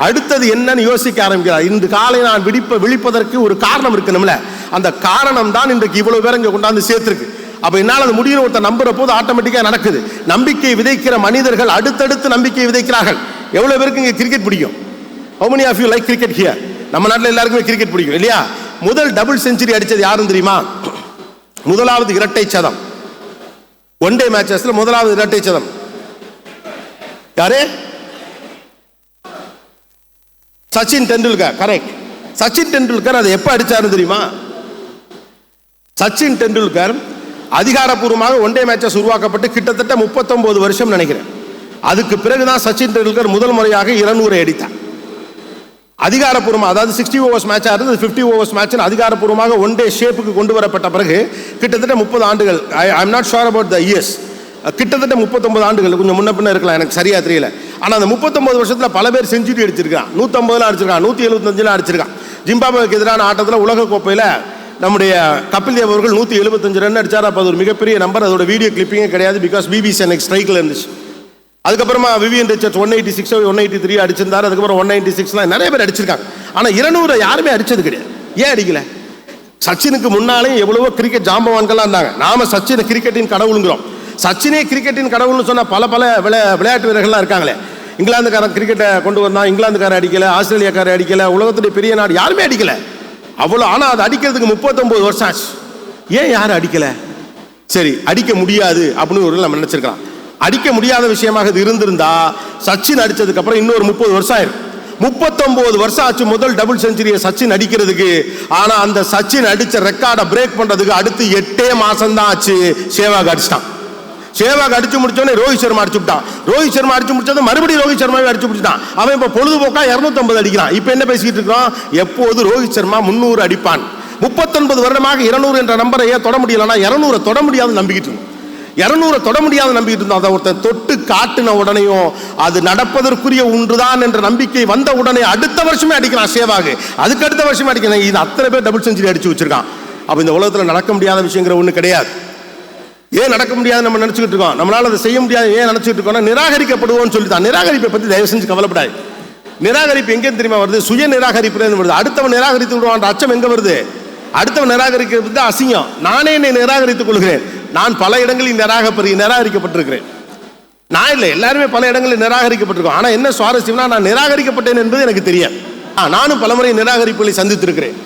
அடுத்தது என்னன்னு யோசிக்க ஆரம்பிக்கிறார். இன்று காலை நான் விழிப்பதற்கு ஒரு காரணம் இருக்கணும்ல, அந்த காரணம் தான் இன்றைக்கு இவ்வளவு பேர் இங்கே கொண்டாந்து சேர்த்துருக்கு. அப்ப என்னால் அது முடியும் ஒருத்தர் நம்புற போது ஆட்டோமேட்டிக்கா நடக்குது. நம்பிக்கை விதைக்கிற மனிதர்கள் அடுத்தடுத்து நம்பிக்கை விதைக்கிறார்கள். எவ்வளவு பேருக்கு இங்கே கிரிக்கெட் பிடிக்கும்? How many of you like cricket here? நம்ம நாட்டில் எல்லாருக்குமே கிரிக்கெட் பிடிக்கும் இல்லையா? முதல் டபுள் செஞ்சுரி அடிச்சது யாரும் தெரியுமா? முதலாவது இரட்டை சதம், ஒன் டே மேட்சஸ்ல முதலாவது இரட்டை சதம் யாரு? சச்சின் டெண்டுல்கர். கரெக்ட். சச்சின் டெண்டுல்கர் அதை எப்ப அடிச்சாரு தெரியுமா? சச்சின் டெண்டுல்கர் அதிகாரப்பூர்வமாக ஒன் டே மேட்சஸ் உருவாக்கப்பட்டு கிட்டத்தட்ட 39 வருஷம் நினைக்கிறேன். அதுக்கு பிறகுதான் சச்சின் டெண்டுல்கர் முதல் முறையாக 200 அடித்தார். அதிகாரப்பூர்வமாக, அதாவது 60 ஓவர்ஸ் மேட்சாக இருந்தது 50 ஓவர்ஸ் மேட்ச் அதிகாரப்பூர்வமாக ஒன் டே ஷேப்புக்கு கொண்டு வரப்பட்ட பிறகு கிட்டத்தட்ட 30 ஆண்டுகள், I am not sure about the years, கிட்டத்தட்ட 39 ஆண்டுகள், கொஞ்சம் முன்ன பின்ன இருக்கலாம், எனக்கு சரியா தெரியல. ஆனால் அந்த 39 வருஷத்தில் பல பேர் செஞ்சுரி அடிச்சிருக்கான். 150 அடிச்சிருக்கான், 175 அடிச்சிருக்கான். ஜிம்பாப்வேக்கு எதிரான ஆட்டத்தில் உலக கோப்பையில் நம்முடைய கபில் தேவ் அவர்கள் 175 ரன் அடிச்சார். அப்போ அது ஒரு மிகப்பெரிய நம்பர். அதோட வீடியோ கிளிப்பிங்கே கிடையாது, பிகாஸ் பிபிசி எனக்கு ஸ்ட்ரைக்கில் இருந்துச்சு. அதுக்கப்புறமா விவியன் ரிச்சர்ட்ஸ் 186 183 அடிச்சிருந்தார். அதுக்கப்புறம் 196 நிறைய பேர் அடிச்சிருக்காங்க. ஆனால் 200 யாருமே அடிச்சது கிடையாது. ஏன் அடிக்கல? சச்சினுக்கு முன்னாலே எவ்வளவோ கிரிக்கெட் ஜாம்பவான்கள்லாம் இருந்தாங்க. நாம சச்சின் கிரிக்கெட்டின் கடவுளுங்கிறோம். சச்சினே கிரிக்கெட்டின் கடவுள்னு சொன்ன பல விளையாட்டு வீரர்கள்லாம் இருக்காங்களே. இங்கிலாந்துக்காரன் கிரிக்கெட்டை கொண்டு வந்தான், இங்கிலாந்துக்காரன் அடிக்கல, ஆஸ்திரேலியாக்காரன் அடிக்கல, உலகத்துடைய பெரிய நாடு யாருமே அடிக்கல அவ்வளோ. ஆனால் அது அடிக்கிறதுக்கு 39 வருஷம் ஆச்சு. ஏன் யாரும் அடிக்கல? சரி, அடிக்க முடியாது அப்படின்னு ஒரு நம்ம நினைச்சிருக்கலாம். அடிக்க முடியாத விஷயமாக இது இருந்திருந்தா சச்சின் அடிச்சதுக்கு அப்புறம் இன்னொரு 30 வருஷம் ஆயிரும். 39 வருஷம் ஆச்சு முதல் டபுள் செஞ்சுரியை சச்சின் அடிக்கிறதுக்கு. ஆனா அந்த சச்சின் அடிச்ச ரெக்கார்டை பிரேக் பண்றதுக்கு அடுத்து 8 மாசம் தான் ஆச்சு. சேவாக் அடிச்சிட்டான். சேவாக் அடிச்சு முடிச்சோடனே ரோஹித் சர்மா அடிச்சு விட்டான். ரோஹித் சர்மா அடிச்சு முடிச்சது மறுபடியும் ரோஹித் சர்மாவே அடிச்சு முடிச்சிட்டான். அவன் இப்ப பொழுதுபோக்கா 250 அடிக்கிறான். இப்ப என்ன பேசிக்கிட்டு இருக்கோம்? எப்போது ரோஹித் சர்மா 300 அடிப்பான். 39 வருடமாக 200 என்ற நம்பரை ஏன் தொட முடியலன்னா 200 தொட முடியாது நம்பிக்கிட்டு இருந்தோம். 200 தொட முடியாது நம்பிக்கிட்டு இருந்தோம். அதை ஒருத்தன் தொட்டு காட்டின உடனேயும் அது நடப்பதற்குரிய ஒன்றுதான் என்ற நம்பிக்கை வந்த உடனே அடுத்த வருஷமே அடிக்கிறான் சேவாக். அதுக்கு அடுத்த வருஷமே அடிக்கிறான். இது அத்தனை பேர் டபுள் செஞ்சுரி அடிச்சு வச்சிருக்கான். அப்ப இந்த உலகத்தில் நடக்க முடியாத விஷயங்கிற ஒண்ணு கிடையாது. ஏன் நடக்க முடியாது நம்ம நினைச்சுக்கிட்டு இருக்கோம்? நம்மளால அதை செய்ய முடியாது ஏன் நினைச்சிட்டு இருக்கோம்னா நிராகரிக்கப்படுவோம்னு சொல்லிதான். நிராகரிப்பை பத்தி தயவு செஞ்சு கவலைப்படாது. நிராகரிப்பு எங்கே தெரியுமா வருது? சுய நிராகரிப்புல வருது. அடுத்தவன் நிராகரித்து விடுவான் அச்சம் எங்க வருது? அடுத்தவன் நிராகரிக்கிறது தான் அசிங்கம். நானே என்னை நிராகரித்துக் கொள்கிறேன். நான் பல இடங்களில் நிராகரிக்கப்பட்டிருக்கிறேன். நான் இல்லை, எல்லாருமே பல இடங்களில் நிராகரிக்கப்பட்டிருக்கோம். ஆனா என்ன சுவாரஸ்யம்னா நான் நிராகரிக்கப்பட்டேன் என்பது எனக்கு தெரியாது. நானும் பலமுறை நிராகரிப்புகளை சந்தித்திருக்கிறேன்.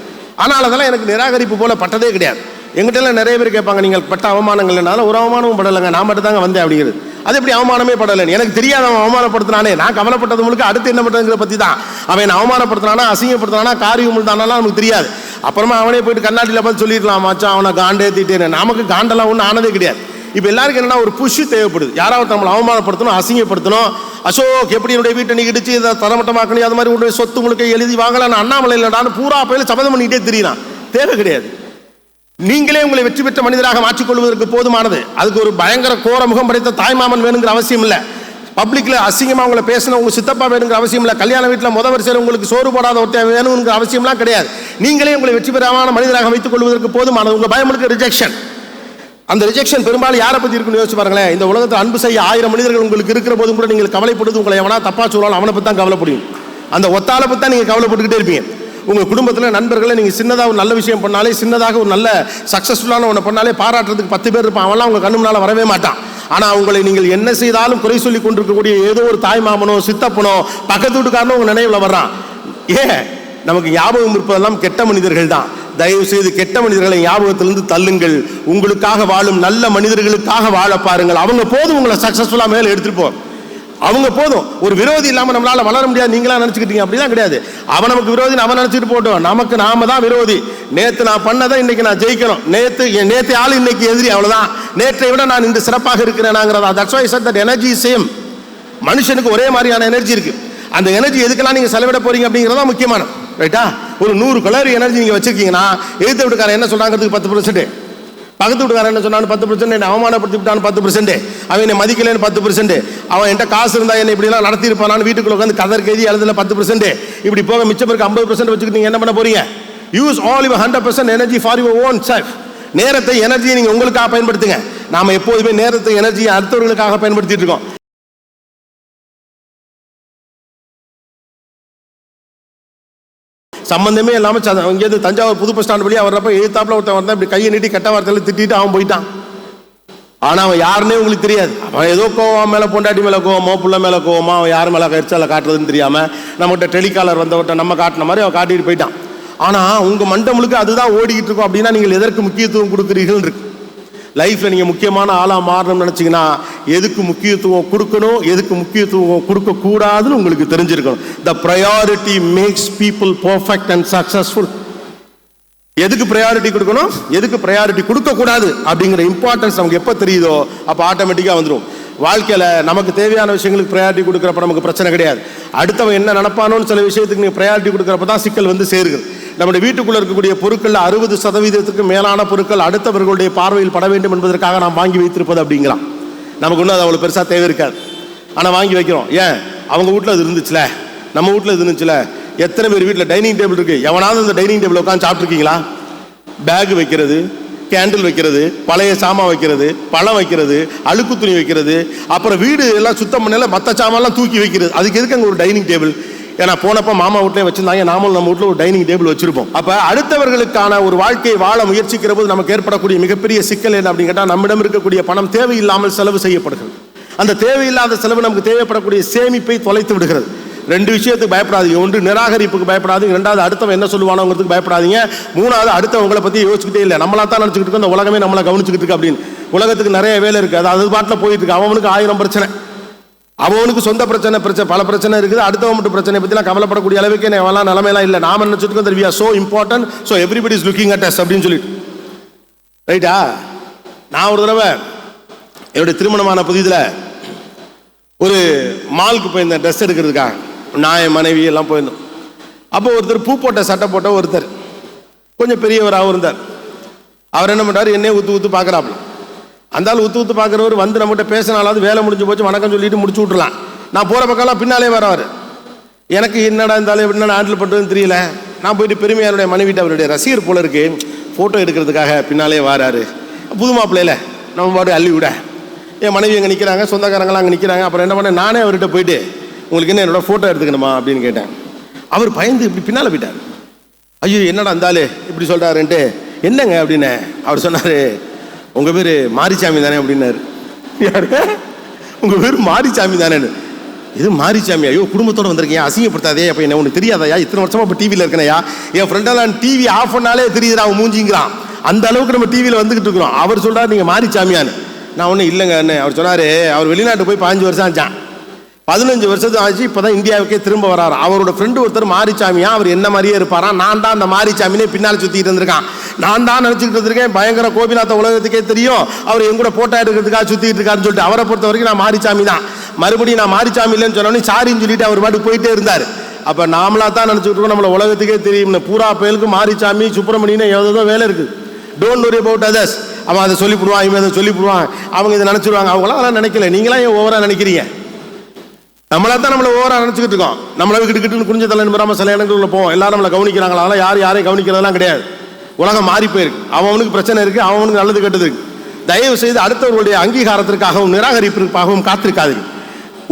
ஆனால் அதெல்லாம் எனக்கு நிராகரிப்பு போல பட்டதே கிடையாது. எங்கிட்ட எல்லாம் நிறைய பேர் கேட்பாங்க, நீங்கள் பட்ட அவமானங்கள் என்னால ஒரு அவமானமும் படலைங்க, நான் மட்டும் தாங்க வந்தேன் அப்படிங்கிறது. அது எப்படி அவமானமே படலைன்னு எனக்கு தெரியாது. அவன் அவமானப்படுத்தினானே, நான் கவலைப்பட்டது முழுக்க அடுத்து என்ன பண்றதுங்கிற பத்தி தான். அவன் அவமானப்படுத்தினானா, அசிங்கப்படுத்தினானா, காரியம் தானாலாம் நமக்கு தெரியாது. அப்புறமா அவனே போயிட்டு கண்ணாடியில் பார்த்து சொல்லிடலாம், மச்சான் அவனை காண்டே தீட்டேன்னு. நமக்கு காண்டெல்லாம் ஒன்றும் ஆனதே கிடையாது. இப்போ எல்லாருக்கும் என்னன்னா ஒரு புஷ் தேவைப்படுது. யாராவது நம்மளை அவமானப்படுத்தணும், அசிங்கப்படுத்தணும். அசோக் எப்படி என்னுடைய வீட்டை நீ இடிச்சு இதை தரமட்டமாக்கணும், அது மாதிரி உங்களுடைய சொத்து உங்களுக்கு எழுதி வாங்கலாம், அண்ணாமலை இல்லைடான்னு பூரா பயில சபதம் பண்ணிக்கிட்டே தெரியலாம். தேவை கிடையாது. நீங்களே உங்களை வெற்றி பெற்ற மனிதராக மாற்றிக்கொள்வதற்கு போதுமானது. அதுக்கு ஒரு பயங்கர கோர முகம் படைத்த தாய்மாமன் வேணுங்கிற அவசியம் இல்லை. பப்ளிக்ல அசிங்கமா உங்களை பேசணும் உங்க சித்தப்பா வேணுங்கிற அவசியம் இல்லை. கல்யாண வீட்டில் முத வரிசையில் உங்களுக்கு சோறு போடாத ஒருத்தன் வேணுங்கிற அவசியம்லாம் கிடையாது. நீங்களே உங்களை வெற்றி பெறாமான மனிதராக வைத்துக் கொள்வதற்கு போதுமானது. உங்க பயம் இருக்க ரிஜெக்ஷன். அந்த ரிஜெக்ஷன் பெரும்பாலும் யாரை பத்தி இருக்குன்னு யோசிச்சு பாருங்களேன். இந்த உலகத்தில் அன்பு செய்ய 1000 மனிதர்கள் உங்களுக்கு இருக்கிற போதும் கூட நீங்கள் கவலைப்படுது உங்களை எவனா தப்பா சொல்லலாம் அவனை பத்தி தான் கவலைப்படுவீங்க. அந்த ஒத்தாளை பத்தி தான் நீங்க கவலைப்பட்டுக்கிட்டே இருப்பீங்க. உங்க குடும்பத்தில் நண்பர்களை நீங்க சின்னதாக ஒரு நல்ல விஷயம் பண்ணாலே, சின்னதாக ஒரு நல்ல சக்சஸ்ஃபுல்லான ஒன்று பண்ணாலே பாராட்டுறதுக்கு 10 பேர் இருப்பான். அவன்லாம் உங்க கண்ணு முன்னால வரவே மாட்டான். ஆனா உங்களை நீங்கள் என்ன செய்தாலும் குறை சொல்லி கொண்டிருக்கக்கூடிய ஏதோ ஒரு தாய் மாமனோ சித்தப்பனோ பக்கத்து வீட்டுக்காரனோ உங்க நினைவுல வர்றான். ஏன் நமக்கு ஞாபகம் இருப்பதெல்லாம் கெட்ட மனிதர்கள் தான். தயவு செய்து கெட்ட மனிதர்களை ஞாபகத்திலிருந்து தள்ளுங்கள். உங்களுக்காக வாழும் நல்ல மனிதர்களுக்காக வாழ பாருங்கள். அவங்க போதும் உங்களை சக்சஸ்ஃபுல்லா மேல எடுத்துட்டு போ. அவங்க போதும். ஒரு விரோதி இல்லாம நம்மளால வளர முடியாது நீங்களா நினைச்சுக்கிட்டீங்க. அப்படிதான் கிடையாது. அவன் நமக்கு விரோதி, அவன் நினைச்சிட்டு போட்டோம். நமக்கு நாம தான் விரோதி. நேத்து நான் பண்ணதை இன்னைக்கு நான் ஜெயிக்கணும். நேத்து ஆளு இன்னைக்கு எதிரி, அவ்வளவுதான். நேற்றை விட நான் இன்று சிறப்பாக இருக்கிறேனாங்கிறதா. That's why I said that energy is same. மனுஷனுக்கு ஒரே மாதிரியான எனர்ஜி இருக்கு. அந்த எனர்ஜி எதுக்கெல்லாம் நீங்க செலவிட போறீங்க அப்படிங்கிறதா முக்கியமான. ரைட்டா? ஒரு 100 கலோரி எனர்ஜி நீங்க வச்சிருக்கீங்கன்னா எதிர்த்து வீட்டுக்காரன் என்ன சொல்றாங்கிறதுக்கு 10%, பக்கத்து வீட்டுக்காரன் என்ன சொன்னான்னு 10%, என்னை அவமானப்படுத்தி விட்டான்னு 10%, அவன் என்னை மதிக்கலன்னு 10%, அவன் என்கிட்ட காசு இருந்தா என்ன இப்படிலாம் நடத்தி இருப்பானான்னு வீட்டுக்குள்ள உட்காந்து கதர் கேதி எழுதுல 10%, இப்படி போக மிச்சம் பேருக்கு 50% வச்சுக்கிட்டு நீங்க என்ன பண்ண போறீங்க? Use all your 100% energy for your own self. நேரத்தை, எனர்ஜியை நீங்க உங்களுக்காக பயன்படுத்துங்க. நாம எப்போதுமே நேரத்தை, எனர்ஜியை அடுத்தவர்களுக்காக பயன்படுத்திட்டு இருக்கோம். சம்பந்தமே இல்லாம இங்கேருந்து தஞ்சாவூர் புது பஸ் ஸ்டாண்ட் வழியா வர்றப்ப எழுத்தாப்புல ஒருத்தன் வந்தான், இப்படி கையை நீட்டி கெட்ட வார்த்தையில திட்டிட்டு அவன் போயிட்டான். ஆனா அவன் யாருன்னே உங்களுக்கு தெரியாது. அவன் ஏதோ கோவம் மேல, பொண்டாட்டி மேல கோவமோ, புள்ள மேல கோவமா, அவன் யார் மேல எரிச்சால காட்டுறதுன்னு தெரியாம நம்மகிட்ட டெலிகாலர் வந்தவர்கிட்ட நம்ம காட்டின மாதிரி அவன் காட்டிட்டு போயிட்டான். ஆனா உங்க மண்டை முழுக்க அதுதான் ஓடிக்கிட்டு இருக்கும். அப்படின்னா நீங்கள் எதற்கு முக்கியத்துவம் கொடுக்குறீர்கள் இருக்கு. லைஃப்ல நீங்க முக்கியமான ஆளா மாறணும்னு நினைச்சீங்கன்னா எதுக்கு முக்கியத்துவம் கொடுக்கணும், எதுக்கு முக்கியத்துவம் கொடுக்க கூடாதுன்னு உங்களுக்கு தெரிஞ்சிருக்கணும். த priority makes people perfect and successful. எதுக்கு ப்ரையாரிட்டி கொடுக்கணும், எதுக்கு ப்ரையாரிட்டி கொடுக்க கூடாது அப்படிங்கிற இம்பார்ட்டன்ஸ் நமக்கு எப்போ தெரியுதோ அப்போ ஆட்டோமேட்டிக்காக வந்துடும். வாழ்க்கையில் நமக்கு தேவையான விஷயங்களுக்கு ப்ரையாரிட்டி கொடுக்குறப்ப நமக்கு பிரச்சனை கிடையாது. அடுத்தவன் என்ன நினைப்பானோன்னு சில விஷயத்துக்கு நீங்கள் ப்ரையாரிட்டி கொடுக்குறப்ப தான் சிக்கல் வந்து சேருகிறது. நம்முடைய வீட்டுக்குள்ள இருக்கக்கூடிய பொருட்கள் 60% மேலான பொருட்கள் அடுத்தவர்களுடைய பார்வையில் பட வேண்டும் என்பதற்காக நாம் வாங்கி வைத்திருப்பது அப்படிங்கிறான். நமக்கு ஒன்றும் அது அவ்வளோ பெருசாக தேவை இருக்காது, ஆனால் வாங்கி வைக்கிறோம். ஏன்? அவங்க வீட்டில் அது இருந்துச்சுல, நம்ம வீட்டில் இது இருந்துச்சுல. எத்தனை பேர் வீட்டில் டைனிங் டேபிள் இருக்கு? எவனாவது அந்த டைனிங் டேபிள் உட்காந்து சாப்பிட்ருக்கீங்களா? பேக் வைக்கிறது, கேண்டில் வைக்கிறது, பழைய சாமான் வைக்கிறது, பழம் வைக்கிறது, அழுக்கு துணி வைக்கிறது, அப்புறம் வீடு எல்லாம் சுத்தம் பண்ணல மற்ற சாமான்லாம் தூக்கி வைக்கிறது. அதுக்கு எதுக்கு அங்கே ஒரு டைனிங் டேபிள்? ஏன்னா போனப்போ மாமா வீட்டிலே வச்சிருந்தாங்க, நாமளும் நம்ம வீட்டில் ஒரு டைனிங் டேபிள் வச்சிருப்போம். அப்போ அடுத்தவர்களுக்கான ஒரு வாழ்க்கையை வாழ முயற்சிக்கிற போது நமக்கு ஏற்படக்கூடிய மிகப்பெரிய சிக்கல் என்ன அப்படின்னு கேட்டால், நம்மிடம் இருக்கக்கூடிய பணம் தேவையில்லாமல் செலவு செய்யப்படுகிறது. அந்த தேவையில்லாத செலவு நமக்கு தேவைப்படக்கூடிய சேமிப்பை தொலைத்து விடுகிறது. 2 விஷயத்துக்கு பயப்படாதீங்க. ஒன்று, நிராகரிப்புக்கு பயப்படாதீங்க. 2வது, அடுத்தவன் என்ன சொல்லுவானோங்கிறதுக்கு பயப்படாதீங்க. 3வது, அடுத்தவங்களை பற்றி யோசிச்சுக்கிட்டே இல்லை. நம்மளா தான் நினச்சிக்கிட்டு இருக்கோம் இந்த உலகமே நம்மளை கவனிச்சுக்கிட்டு இருக்கு அப்படின்னு. உலகத்துக்கு நிறைய வேலை இருக்குது, அது பாட்டில் போயிட்டு இருக்கு. அவனுக்கு 1000 பிரச்சனை, அவனுக்கு சொந்த பிரச்சனை பல பிரச்சனை இருக்குது. அடுத்தவன் மட்டும் பிரச்சனை பற்றிலாம் கவலைப்படக்கூடிய அளவுக்கு எல்லாம் நிலைமையெல்லாம் இல்லை. நாம நினச்சிட்டு இருக்கோம் we are so important, so everybody is looking at us அப்படின்னு சொல்லிட்டு. ரைட்டா? நான் ஒரு தடவை என்னுடைய திருமணமான புதிதில் ஒரு மாலுக்கு போயிருந்தேன் ட்ரெஸ் எடுக்கிறதுக்காக. நான் என் மனைவி எல்லாம் போயிருந்தோம். அப்போ ஒருத்தர் பூ போட்ட சட்டை போட்ட ஒருத்தர் கொஞ்சம் பெரியவராகவும் இருந்தார். அவர் என்ன பண்ணுறாரு, என்னையே ஊற்று பார்க்குறாப்புல. அந்த ஆள் ஊற்று பார்க்குறவர் வந்து நம்மகிட்ட பேசினாலாவது வேலை முடிஞ்சு போச்சு வணக்கம் சொல்லிட்டு முடிச்சு விட்றலாம். நான் போகிற பக்கம்லாம் பின்னாலே வரவர். எனக்கு என்னடா இருந்தாலும் என்னடா ஹேண்டில் பண்ணுறதுன்னு தெரியல. நான் போயிட்டு பெருமையாருடைய மனைவிட்டு அவருடைய ரசிகர் போல இருக்கு, ஃபோட்டோ எடுக்கிறதுக்காக பின்னாலே வராரு. புது மாப்பிள்ளையில நம்ம பாட்டு அள்ளி விட என் மனைவி அங்கே நிற்கிறாங்க, சொந்தக்காரங்களாம் அங்கே நிற்கிறாங்க. அப்புறம் என்ன பண்ணேன், நானே அவர்கிட்ட போயிட்டு உங்களுக்கு என்ன என்னோட ஃபோட்டோ எடுத்துக்கணுமா அப்படின்னு கேட்டேன். அவர் பயந்து இப்படி பின்னால் போயிட்டார். ஐயோ என்னடா இருந்தாலும் இப்படி சொல்கிறாருன்ட்டு. என்னங்க அப்படின்னு அவர் சொன்னார், உங்கள் பேர் மாரிசாமி தானே அப்படின்னாரு. யாரு? உங்கள் பேர் மாரிசாமி தானேன்னு. இது மாரிசாமி? ஐயோ குடும்பத்தோடு வந்திருக்கேன், அசிங்கப்படுத்தாதே. அப்போ என்ன ஒன்று தெரியாதாயா? இத்தனை வருஷமா இப்போ டிவியில் இருக்கணையா? என் ஃப்ரெண்டெல்லாம் டிவி ஆஃப் பண்ணாலே தெரியுதுடா அவன் மூஞ்சிங்கிறான். அந்த அளவுக்கு நம்ம டிவியில் வந்துக்கிட்டு இருக்கிறோம். அவர் சொல்கிறார் நீங்கள் மாரிசாமியான்னு. நான் ஒன்றும் இல்லைங்க. அவர் சொன்னார், அவர் வெளிநாட்டு போய் 15 வருஷம் ஆச்சான். 15 வருஷத்துக்கு ஆச்சு. இப்பதான் இந்தியாவுக்கே திரும்ப வராரு. அவரோட ஃப்ரெண்டு ஒருத்தர் மாரிச்சாமியா, அவர் என்ன மாதிரியே இருப்பாரா, நான் தான் அந்த மாரிச்சாமினே பின்னால் சுத்திட்டு இருந்திருக்கான். நான் தான் நினைச்சுக்கிட்டு இருந்திருக்கேன் பயங்கர கோபிநாத்த உலகத்துக்கே தெரியும், அவர் எங்கூட போட்டோ எடுக்கிறதுக்காக சுத்திட்டு இருக்காருன்னு சொல்லிட்டு அவரை பொறுத்த வரைக்கும் நான் மாரிச்சாமி தான். மறுபடியும் நான் மாரிச்சாமி இல்லைன்னு சொன்னோன்னே சாரின்னு சொல்லிட்டு அவர் பாட்டுக்கு போயிட்டே இருந்தார். அப்ப நாமளா தான் நினைச்சுட்டு இருக்கோம் நம்மள உலகத்துக்கே தெரியும் பூரா பயலுக்கு மாரிச்சாமி சுப்பிரமணியன்னு ஏதோ வேலை இருக்கு. Don't worry about others. அவன் அதை சொல்லிவிடுவான், இவன் அதை சொல்லிவிடுவான், அவங்க இதை நினைச்சிருவாங்க. அவங்களாம் அதெல்லாம் நினைக்கல, நீங்களாம் ஏன் ஓவரா நினைக்கிறீங்க? நம்மளா தான் நம்மள ஓவரா நினைச்சுக்கிட்டு இருக்கோம். நம்மள கிட்டு குடிஞ்ச தலை நிமிராம சில இடங்களில் போவோம், எல்லாரும் நம்மளை கவனிக்கிறாங்களா? அதெல்லாம் யாரையும் கவனிக்கிறதெல்லாம் கிடையாது. உலகம் மாறி போயிருக்கு, அவனுக்கு பிரச்சனை இருக்கு, அவனுக்கு நல்லது கெட்டது இருக்கு. தயவு செய்து அடுத்தவர்களுடைய அங்கீகாரத்திற்காகவும் நிராகரிப்பிற்காகவும் காத்திருக்காதீங்க.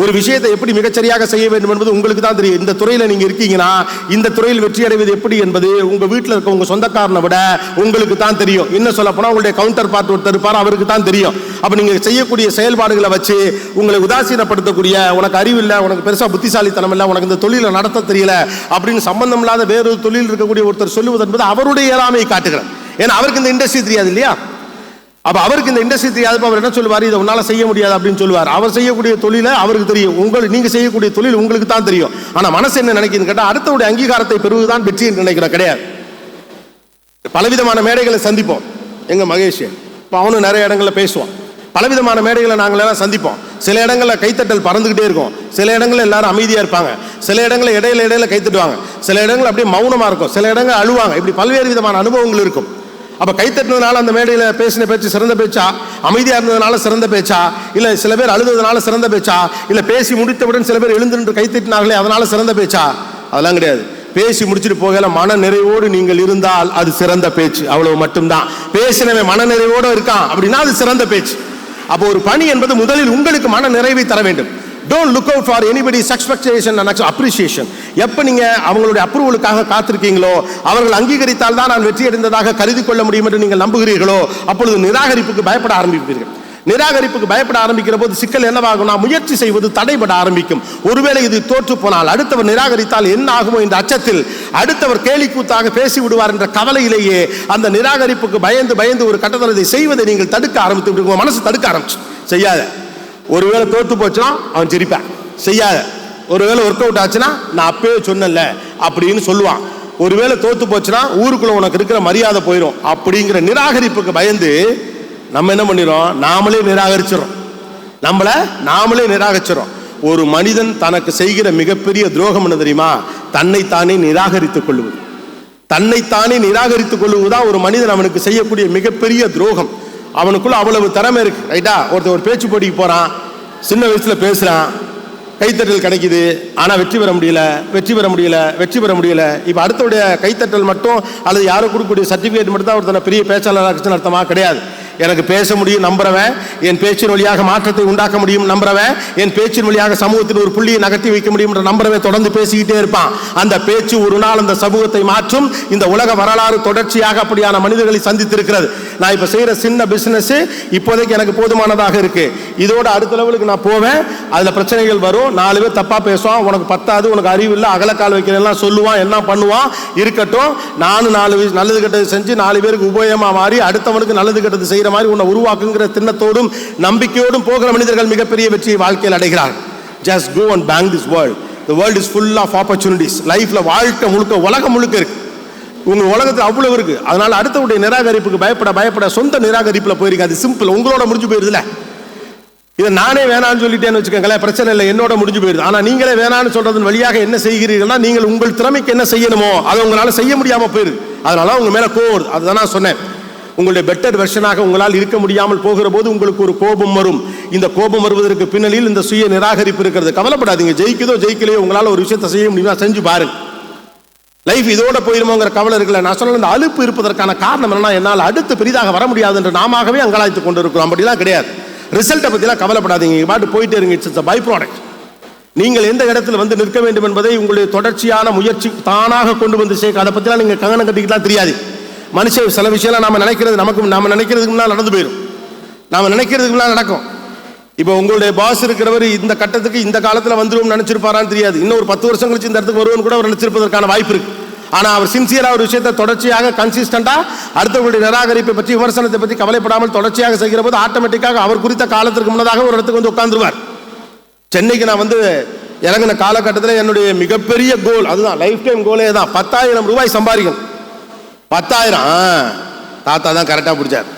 ஒரு விஷயத்தை எப்படி மிகச்சரியாக செய்ய வேண்டும் என்பது உங்களுக்கு தான் தெரியும். இந்த துறையில் நீங்க இருக்கீங்கன்னா இந்த துறையில் வெற்றி அடைவது எப்படி என்பது உங்க வீட்டில் இருக்க உங்க சொந்தக்காரனை விட உங்களுக்கு தான் தெரியும். இன்னும் சொல்ல போனா உங்களுடைய கவுண்டர் பார்ட் ஒருத்தர் இருப்பார், அவருக்கு தான் தெரியும். அப்ப நீங்க செய்யக்கூடிய செயல்பாடுகளை வச்சு உங்களை உதாசீனப்படுத்தக்கூடிய, உனக்கு அறிவு இல்லை, உனக்கு பெருசா புத்திசாலித்தனம் இல்லை, உனக்கு இந்த தொழிலை நடத்த தெரியல அப்படின்னு சம்பந்தம் இல்லாத வேறொரு தொழில் இருக்கக்கூடிய ஒருத்தர் சொல்லுவது என்பது அவருடைய இயலாமையை காட்டுகிறார். ஏன்னா அவருக்கு இந்த இண்டஸ்ட்ரி தெரியாது இல்லையா? அப்ப அவருக்கு இந்த இண்டஸ்ட்ரி தெரியாது, அவர் என்ன சொல்லுவார், இதை உன்னால செய்ய முடியாது அப்படின்னு சொல்லுவார். அவர் செய்யக்கூடிய தொழிலை அவருக்கு தெரியும், நீங்க செய்யக்கூடிய தொழில் உங்களுக்கு தான் தெரியும். ஆனா மனசு என்ன நினைக்குதுன்னு கேட்டா அடுத்தவுடைய அங்கீகாரத்தை பெறுவதுதான் வெற்றி என்று நினைக்கிற கிடையாது. பலவிதமான மேடைகளை சந்திப்போம். எங்க மகேஷ் இப்போ அவனும் நிறைய இடங்களில் பேசுவான். பலவிதமான மேடைகளை நாங்கள் எல்லாம் சந்திப்போம். சில இடங்களில் கைத்தட்டல் பறந்துகிட்டே இருக்கும், சில இடங்களில் எல்லாரும் அமைதியா இருப்பாங்க, சில இடங்களில் இடையில கைத்தட்டுவாங்க, சில இடங்கள் அப்படியே மௌனமா இருக்கும், சில இடங்கள் அழுவாங்க. இப்படி பல்வேறு விதமான அனுபவங்கள் இருக்கும். அப்ப கைத்தட்டினதுனால அந்த மேடையில பேசின பேச்சு சிறந்த பேச்சா, அமைதியா இருந்ததுனால சிறந்த பேச்சா, இல்ல சில பேர் அழுததுனால சிறந்த பேச்சா, இல்ல பேசி முடித்தவுடன் சில பேர் எழுந்து நின்று கைத்தட்டினார்களே அதனால சிறந்த பேச்சா? அதெல்லாம் கிடையாது. பேசி முடிச்சுட்டு போகல மன நிறைவோடு நீங்கள் இருந்தால் அது சிறந்த பேச்சு, அவ்வளவு மட்டும்தான். பேசினவன் மன நிறைவோடு இருக்கான் அப்படின்னா அது சிறந்த பேச்சு. அப்போ ஒரு பணி என்பது முதலில் உங்களுக்கு மன நிறைவை தர வேண்டும். Don't look out for anybody's expectation and appreciation. எப்ப நீங்க அவங்களுடைய அப்ரூவலுக்காக காத்திருக்கீங்களோ, அவர்கள் அங்கீகரித்தால் தான் நான் வெற்றி அடைந்ததாக கருதி கொள்ள முடியும் என்று நீங்கள் நம்புகிறீர்களோ, அப்பொழுது நிராகரிப்புக்கு பயப்பட ஆரம்பிப்பீர்கள். நிராகரிப்புக்கு பயப்பட ஆரம்பிக்கிற போது சிக்கல் என்னவாகும்னா முயற்சி செய்வது தடைபட ஆரம்பிக்கும். ஒருவேளை இது தோற்று போனால், அடுத்தவர் நிராகரித்தால் என்ன ஆகுமோ என்ற அச்சத்தில், அடுத்தவர் கேலி கூத்தாக பேசி விடுவார் என்ற கவலையிலேயே அந்த நிராகரிப்புக்கு பயந்து ஒரு கட்டத்தில் இதை செய்வதை நீங்கள் தடுக்க ஆரம்பித்து விடுங்க. மனசு தடுக்க ஆரம்பிச்சு செய்யாத. ஒருவேளை தோற்று போச்சுன்னா அவன் சிரிப்பான், செய்யாத. ஒருவேளை ஒர்க் அவுட் ஆச்சுன்னா நான் அப்பவே சொன்னல அப்படின்னு சொல்லுவான். ஒருவேளை தோற்று போச்சுன்னா ஊருக்குள்ள உனக்கு இருக்கிற மரியாதை போயிடும் அப்படிங்கிற நிராகரிப்புக்கு பயந்து நம்ம என்ன பண்ணிடுறோம், நாமளே நிராகரிச்சிடும். ஒரு மனிதன் தனக்கு செய்கிற மிகப்பெரிய துரோகம் என்ன தெரியுமா? தன்னைத்தானே நிராகரித்துக் கொள்வது. தன்னைத்தானே நிராகரித்துக் கொள்வதுதான் ஒரு மனிதன் அவனுக்கு செய்யக்கூடிய மிகப்பெரிய துரோகம். அவனுக்குள்ள அவ்வளவு திறமை இருக்கு, ரைட்டா? ஒருத்தர் ஒரு பேச்சு போட்டிக்கு போறான், சின்ன வயசுல பேசுறான், கைத்தட்டல் கிடைக்குது, ஆனா வெற்றி பெற முடியல. இப்ப அடுத்தவுடைய கைத்தட்டல் மட்டும் அல்லது யாரும் கொடுக்கக்கூடிய சர்டிபிகேட் மட்டும் தான் ஒருத்தனை பெரிய பேச்சாளராக அர்த்தமா? கிடையாது. எனக்கு பேச முடியும் நம்புறவன், என் பேச்சின் வழியாக மாற்றத்தை உண்டாக்க முடியும் நம்புறவன், என் பேச்சின் வழியாக சமூகத்தில் ஒரு புள்ளியை நகர்த்தி வைக்க முடியும் என்ற நம்புறவன் தொடர்ந்து பேசிக்கிட்டே இருப்பான். அந்த பேச்சு ஒரு நாள் அந்த சமூகத்தை மாற்றும். இந்த உலக வரலாறு தொடர்ச்சியாக அப்படியான மனிதர்களை சந்தித்திருக்கிறது. நான் இப்ப செய்யற சின்ன பிசினஸ் இப்போதைக்கு எனக்கு போதுமானதாக இருக்கு, இதோட அடுத்த லெவலுக்கு நான் போவேன், அதுல பிரச்சனைகள் வரும், 4 பேர் தப்பா பேசுவான், உனக்கு பத்தாது, உனக்கு அறிவு இல்லை, அகலக்கால் வைக்கிறதெல்லாம் சொல்லுவான், என்ன பண்ணுவான், இருக்கட்டும். நானும் 4 நல்லது கெட்டது செஞ்சு 4 பேருக்கு உபயோகமா மாறி அடுத்தவனுக்கு நல்லது கெட்டது செய்யற மாதிரி உன்னை உருவாக்குங்கிற திண்ணத்தோடும் நம்பிக்கையோடும் போகிற மனிதர்கள் மிகப்பெரிய வெற்றியை வாழ்க்கையில் அடைகிறார்கள். Just go and bang this world. The world is full of opportunities. லைஃப்ல வாழ்க்கை முழுக்க, உலகம் முழுக்க இருக்கு, உங்க உலகத்தில் அவ்வளவு இருக்கு. அதனால அடுத்தவுடைய நிராகரிப்புக்கு பயப்பட சொந்த நிராகரிப்புல போயிருக்கு. அது சிம்பிள், உங்களோட முடிஞ்சு போயிருதுல. இதை நானே வேணான்னு சொல்லிட்டேன்னு வச்சுக்கோங்களேன், பிரச்சனை இல்லை, என்னோட முடிஞ்சு போயிருது. ஆனா நீங்களே வேணான்னு சொல்றதன் வழியாக என்ன செய்கிறீர்கள்னா, நீங்கள் உங்கள் திறமைக்கு என்ன செய்யணுமோ அதை உங்களால செய்ய முடியாம போயிருது. அதனால உங்க மேல கோவம். அதுதான் நான் சொன்னேன், உங்களுடைய பெட்டர் வெர்ஷனாக உங்களால் இருக்க முடியாமல் போகிற போது உங்களுக்கு ஒரு கோபம் வரும். இந்த கோபம் வருவதற்கு பின்னணியில் இந்த சுய நிராகரிப்பு இருக்கிறது. கவலைப்படாதீங்க, ஜெயிக்குதோ ஜெயிக்கலையோ உங்களால் ஒரு விஷயத்தை செய்ய முடியுமா செஞ்சு பாருங்க. லைஃப் இதோட போயிருமோங்கிற கவலை இருக்குல்ல. நான் சொன்ன இந்த அலுப்பு இருப்பதற்கான காரணம் என்னன்னா, என்னால் அடுத்து பெரிதாக வர முடியாது என்று நாமவே அங்கலாய்த்து கொண்டு இருக்கிறோம். அப்படிலாம் கிடையாது. ரிசல்ட்டை பற்றிலாம் கவலைப்படாதீங்க, பாட்டு போயிட்டே இருங்க. It's by product. நீங்கள் எந்த இடத்துல வந்து நிற்க வேண்டும் என்பதை உங்களுடைய தொடர்ச்சியான முயற்சி தானாக கொண்டு வந்து சேர்க்க. அதை பற்றிலாம் நீங்கள் கங்கணம் கட்டிக்கிட்டலாம் தெரியாது. மனுஷன் சில விஷயம்லாம் நாம நினைக்கிறதுக்கு முன்னால் நடந்து போயிடும், நாம நினைக்கிறதுக்கு முன்னால் நடக்கும். இப்போ உங்களுடைய பாஸ் இருக்கிறவர் இந்த கட்டத்துக்கு இந்த காலத்தில் வந்துடும் நினைச்சிருப்பாரான்னு தெரியாது. இன்னும் ஒரு 10 வருஷம் கழிச்சு இந்த இடத்துக்கு வருவோம்னு கூட அவர் நினைச்சிருப்பதற்கான வாய்ப்பு இருக்கு. ஆனா அவர் சின்சியரா ஒரு விஷயத்தை தொடர்ச்சியாக கன்சிஸ்டண்டா அடுத்தவங்களுடைய நிராகரிப்பை பற்றி, விமர்சனத்தை பற்றி கவலைப்படாமல் தொடர்ச்சியாக செய்கிற போது ஆட்டோமேட்டிக்காக அவர் குறித்த காலத்திற்கு முன்னதாக ஒரு இடத்துக்கு வந்து உட்கார்ந்துருவார். சென்னைக்கு நான் வந்து இறங்கின காலகட்டத்தில் என்னுடைய மிகப்பெரிய கோல் அதுதான், லைஃப் டைம் கோலே தான், 10,000 ரூபாய் சம்பாதிக்கணும். 10,000 தாத்தா தான் கரெக்டாக பிடிச்சார்.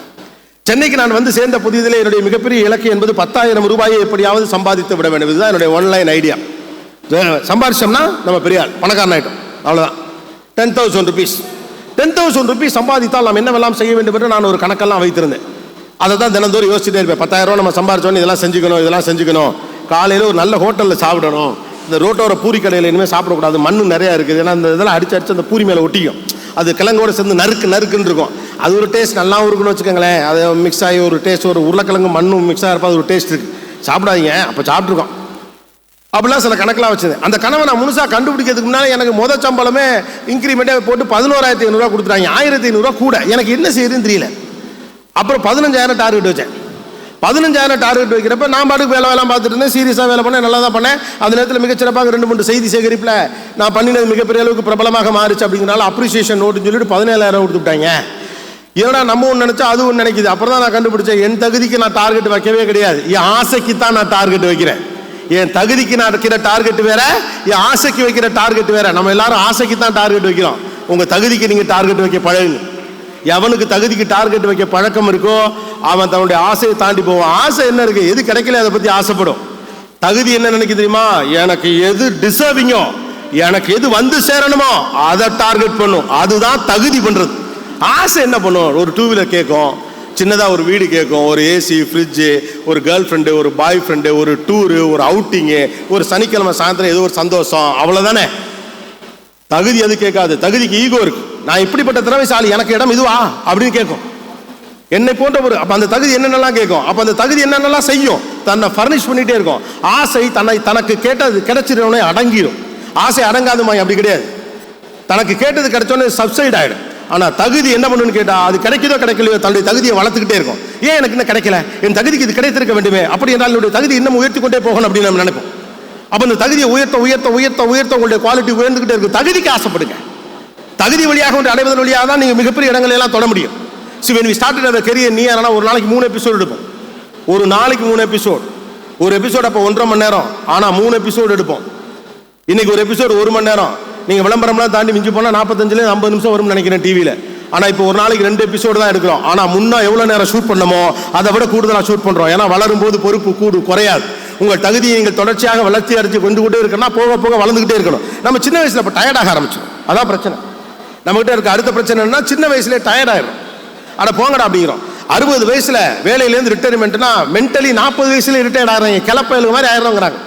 சென்னைக்கு நான் வந்து சேர்ந்த புதியதில் என்னுடைய மிகப்பெரிய இலக்கு என்பது 10,000 ரூபாயை எப்படியாவது சம்பாதித்து விட வேண்டும். இதுதான் என்னுடைய ஒன்லைன் ஐடியா. சம்பாதிச்சோம்னா நம்ம பெரிய பணக்காரன் ஆகிட்டோம், அவ்வளோதான். 10,000 rupees 10,000 rupees சம்பாதித்தால் நாம் என்னவெல்லாம் செய்ய வேண்டும் என்று நான் ஒரு கணக்கெல்லாம் வைத்திருந்தேன். அதை தான் தினந்தோறும் யோசிச்சுட்டே இருப்பேன். 10,000 ரூபா நம்ம சம்பாதிச்சோன்னு இதெல்லாம் செஞ்சுக்கணும், இதெல்லாம் செஞ்சுக்கணும். காலையில் ஒரு நல்ல ஹோட்டலில் சாப்பிடணும். இந்த ரோட்டோர பூரி கடையில் இனிமேல் சாப்பிடக்கூடாது, மண்ணு நிறையா இருக்குது. ஏன்னா இந்த இதெல்லாம் அடிச்சு அந்த பூரி மேலே ஒட்டிக்கும், அது கிழங்கோடு சேர்ந்து நறுக்குன்னு இருக்கும். அது ஒரு டேஸ்ட் நல்லாவும் இருக்குன்னு வச்சுக்கோங்களேன். அது மிக்ஸ் ஆகி ஒரு டேஸ்ட், ஒரு உருளைக்கிழங்கு மண்ணும் மிக்ஸ் ஆகிறப்ப அது ஒரு டேஸ்ட் இருக்குது. சாப்பிடாதீங்க, அப்போ சாப்பிட்ருக்கோம். அப்படிலாம் சில கணக்கெலாம் வச்சுது. அந்த கனவை நான் முழுசாக கண்டுபிடிக்கிறதுக்கு முன்னாடி எனக்கு முதல் சம்பளமே இன்க்ரிமெண்ட்டே போட்டு 11,500 கொடுத்துட்டாங்க. 1,500 கூட. எனக்கு என்ன செய்யுதுன்னு தெரியல. அப்புறம் 15,000 டார்கெட் வச்சேன். 15,000 டார்கெட் வைக்கிறப்ப நான் பாட்டுக்கு வேலை பார்த்துட்டு இருந்தேன். சீரியஸாக வேலை பண்ணேன், நல்லா தான் பண்ணேன். அந்த நேரத்தில் மிகச்சிறப்பாக 2-3 செய்தி சேகரிப்பில் நான் பண்ணினது மிகப்பெரிய அளவுக்கு பிரபலமாக மாறிச்சு. அப்படிங்கிறனால அப்ரிசியேஷன் நோட்டுன்னு சொல்லிட்டு 17,000 கொடுத்துட்டாங்க. ஏன்னா நம்ம ஒன்று நினச்சா அது ஒன்று நினைக்குது. அப்புறம் தான் நான் கண்டுபிடிச்சேன், என் தகுதிக்கு நான் டார்கெட் வைக்கவே கிடையாது. என் ஆசைக்கு தான் நான் டார்கெட் வைக்கிறேன். என் தகுதிக்கு நான் வைக்கிற டார்கெட் வேற, என் ஆசைக்கு வைக்கிற டார்கெட் வேற. நம்ம எல்லாரும் ஆசைக்கு தான் டார்கெட் வைக்கிறோம். உங்கள் தகுதிக்கு நீங்கள் டார்கெட் வைக்க பழகுங்க. எவனுக்கு தகுதிக்கு டார்கெட் வைக்க பழக்கம் இருக்கோ அவன் தன்னுடைய ஆசையை தாண்டி போவான். ஆசை என்ன இருக்கு, எது கிடைக்கல அதை பற்றி ஆசைப்படும். தகுதி என்ன நினைக்க தெரியுமா, எனக்கு எது டிசர்விங்கோ, எனக்கு எது வந்து சேரணுமோ அதை டார்கெட் பண்ணும். அதுதான் தகுதி பண்றது. ஆசை என்ன பண்ணும், ஒரு 2 வீலர் கேட்கும், சின்னதாக ஒரு வீடு கேட்கும், ஒரு ஏசி, ஃப்ரிட்ஜு, ஒரு கேர்ள் ஃப்ரெண்டு, ஒரு பாய் ஃப்ரெண்டு, ஒரு டூரு, ஒரு அவுட்டிங்கு, ஒரு சனிக்கிழமை சாயந்தரம் ஏதோ ஒரு சந்தோஷம், அவ்வளோதானே. தகுதி அது கேட்காது. தகுதிக்கு ஈகோ இருக்கு. நான் இப்படிப்பட்ட திறமைசாலி, எனக்கு இடம் இதுவா அப்படின்னு கேட்கும். என்னை போன்ற ஒரு அப்போ அந்த தகுதி என்னென்னலாம் கேட்கும். அப்போ அந்த தகுதி என்னென்னலாம் செய்யும், தன்னை ஃபர்னிஷ் பண்ணிகிட்டே இருக்கும். ஆசை தனக்கு கேட்டது கிடைச்சிடனே அடங்கிடும். ஆசை அடங்காதுமா, அப்படி கிடையாது. தனக்கு கேட்டது கிடைச்சோன்னே சப்சைட் ஆகிடும். ஆனால் தகுதி என்ன பண்ணுன்னு கேட்டால், அது கிடைக்குதோ கிடைக்கலையோ தன்னுடைய தகுதியை வளர்த்துக்கிட்டே இருக்கும். ஏன் எனக்கு இன்னும் கிடைக்கல, என் தகுதிக்கு இது கிடைத்திருக்க வேண்டுமே, அப்படி என்றால் என்னுடைய தகுதி இன்னும் உயர்த்தி கொண்டே போகணும் அப்படின்னு நம்ம நினைப்போம். அப்போ இந்த தகுதியை உயர்த்த உயர்த்த உயர்த்த உயர்த்த உங்களுடைய குவாலிட்டி உயர்ந்துகிட்டே இருக்கும். தகுதிக்கு ஆசைப்படுங்க. தகுதி வழியாக ஒன்று அடைவதன் வழியாக தான் நீங்கள் மிகப்பெரிய இடங்களை எல்லாம் தொட முடியும். So when we started our career, நீ ஆனால் ஒரு நாளைக்கு 3 எபிசோடு எடுப்போம். ஒரு நாளைக்கு 3 எபிசோடு. ஒரு எபிசோடு அப்போ 1.5 மணி நேரம், ஆனால் 3 எபிசோடு எடுப்போம். இன்னைக்கு ஒரு எபிசோடு 1 மணி நேரம். நீங்கள் விளம்பரம்லாம் தாண்டி மிஞ்சி போனால் 45-50 நிமிஷம் வரும்னு நினைக்கிறேன் டிவியில். ஆனால் இப்போ ஒரு நாளைக்கு 2 எபிசோடு தான் எடுக்கிறோம். ஆனால் முன்னா எவ்வளோ நேரம் ஷூட் பண்ணமோ அதை விட கூடுதலாக ஷூட் பண்ணுறோம். ஏன்னா வளரும் போது பொறுப்பு குறையாது. உங்கள் தகுதியை நீங்கள் தொடர்ச்சியாக வளர்ச்சி அடைச்சு கொண்டு கொண்டே இருக்கணும்னா போக போக வளர்ந்துக்கிட்டே இருக்கணும். நம்ம சின்ன வயசில் இப்போ டயர்டாக ஆரம்பிச்சோம், அதான் பிரச்சனை. நம்மகிட்ட இருக்க அடுத்த பிரச்சனை என்ன, சின்ன வயசுலேயே டயர்டாயிரும். ஆனால் போங்கடா அப்படிங்கிறோம். 60 வயசில் வேலையிலேருந்து ரிட்டையர்மெண்ட்னா மென்டலி 40 வயசுலேயே ரிட்டையர்ட் ஆகிறாங்க. கிளப்பயலுக்கு மாதிரி ஆயிரங்கிறாங்க.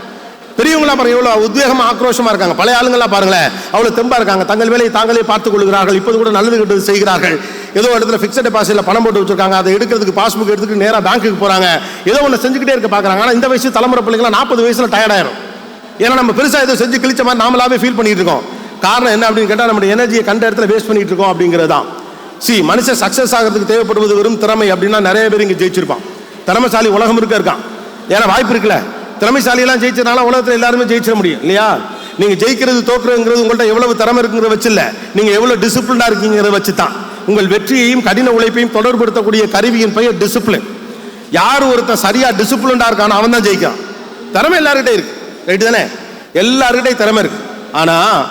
பெரியவங்களாம் பாருங்க எவ்வளோ உத்வேகமாக ஆக்ரோஷமாக இருக்காங்க. பழைய ஆளுங்கள்லாம் பாருங்களேன் அவ்வளோ தெம்பாக இருக்காங்க. தங்கள் வேலையை தாங்களே பார்த்துக் கொள்கிறார்கள். இப்போது கூட நல்லது கெட்டது செய்கிறார்கள். ஏதோ இடத்துல ஃபிக்ஸட் டெபாசிட்டில் பணம் போட்டு வச்சிருக்காங்க. அதை எடுக்கிறதுக்கு பாஸ்புக் எடுத்துட்டு நேராக பேங்க்குக்கு போகிறாங்க. ஏதோ ஒன்று செஞ்சுக்கிட்டே இருக்க பார்க்குறாங்க. ஆனால் இந்த வயசு தலைமுறை பிள்ளைங்களாம் 40 வயசில் டயர்டாயிரும். ஏன்னா நம்ம பெருசாக ஏதோ செஞ்சு கிழிச்ச மாதிரி நாமளாவே ஃபீல் பண்ணிட்டு இருக்கோம். காரணம் என்ன அப்படின்னு கேட்டால், நம்மளுடைய எனர்ஜியை கண்ட இடத்துல வேஸ்ட் பண்ணிட்டு இருக்கோம் அப்படிங்கிறது தான். மனுஷன் சக்ஸஸ் ஆகிறதுக்கு தேவைப்படுவது வெறும் திறமை அப்படின்னா நிறைய பேர் இங்கே ஜெயிச்சிருப்பான். திறமைசாலி உலகம் இருக்கான். ஏன்னா வாய்ப்பு இருக்குல்ல. திறமைசாலியெல்லாம் ஜெயிச்சதுனால உலகத்தில் எல்லாருமே ஜெயிச்சிட முடியும் இல்லையா. நீங்கள் ஜெயிக்கிறது தோக்குறதுங்கிறது உங்கள்கிட்ட எவ்வளவு திறமை இருக்குங்கிறத வச்சு இல்லை, நீங்கள் எவ்வளோ டிசிப்ளினாக இருக்கீங்கிறத வச்சு தான். உங்கள் வெற்றியையும் கடின உழைப்பையும் தொடர்படுத்தக்கூடிய கருவியின் பெயர் டிசிப்ளின். யார் ஒருத்தன் சரியா டிசிப்ளின்டா இருக்கானோ அவன் தான் ஜெயிக்கான். திறமை எல்லாருக்கிட்டே இருக்கு, ரைட்டு தானே. எல்லாருக்கிட்டையும் திறமை இருக்கு. ஆனால்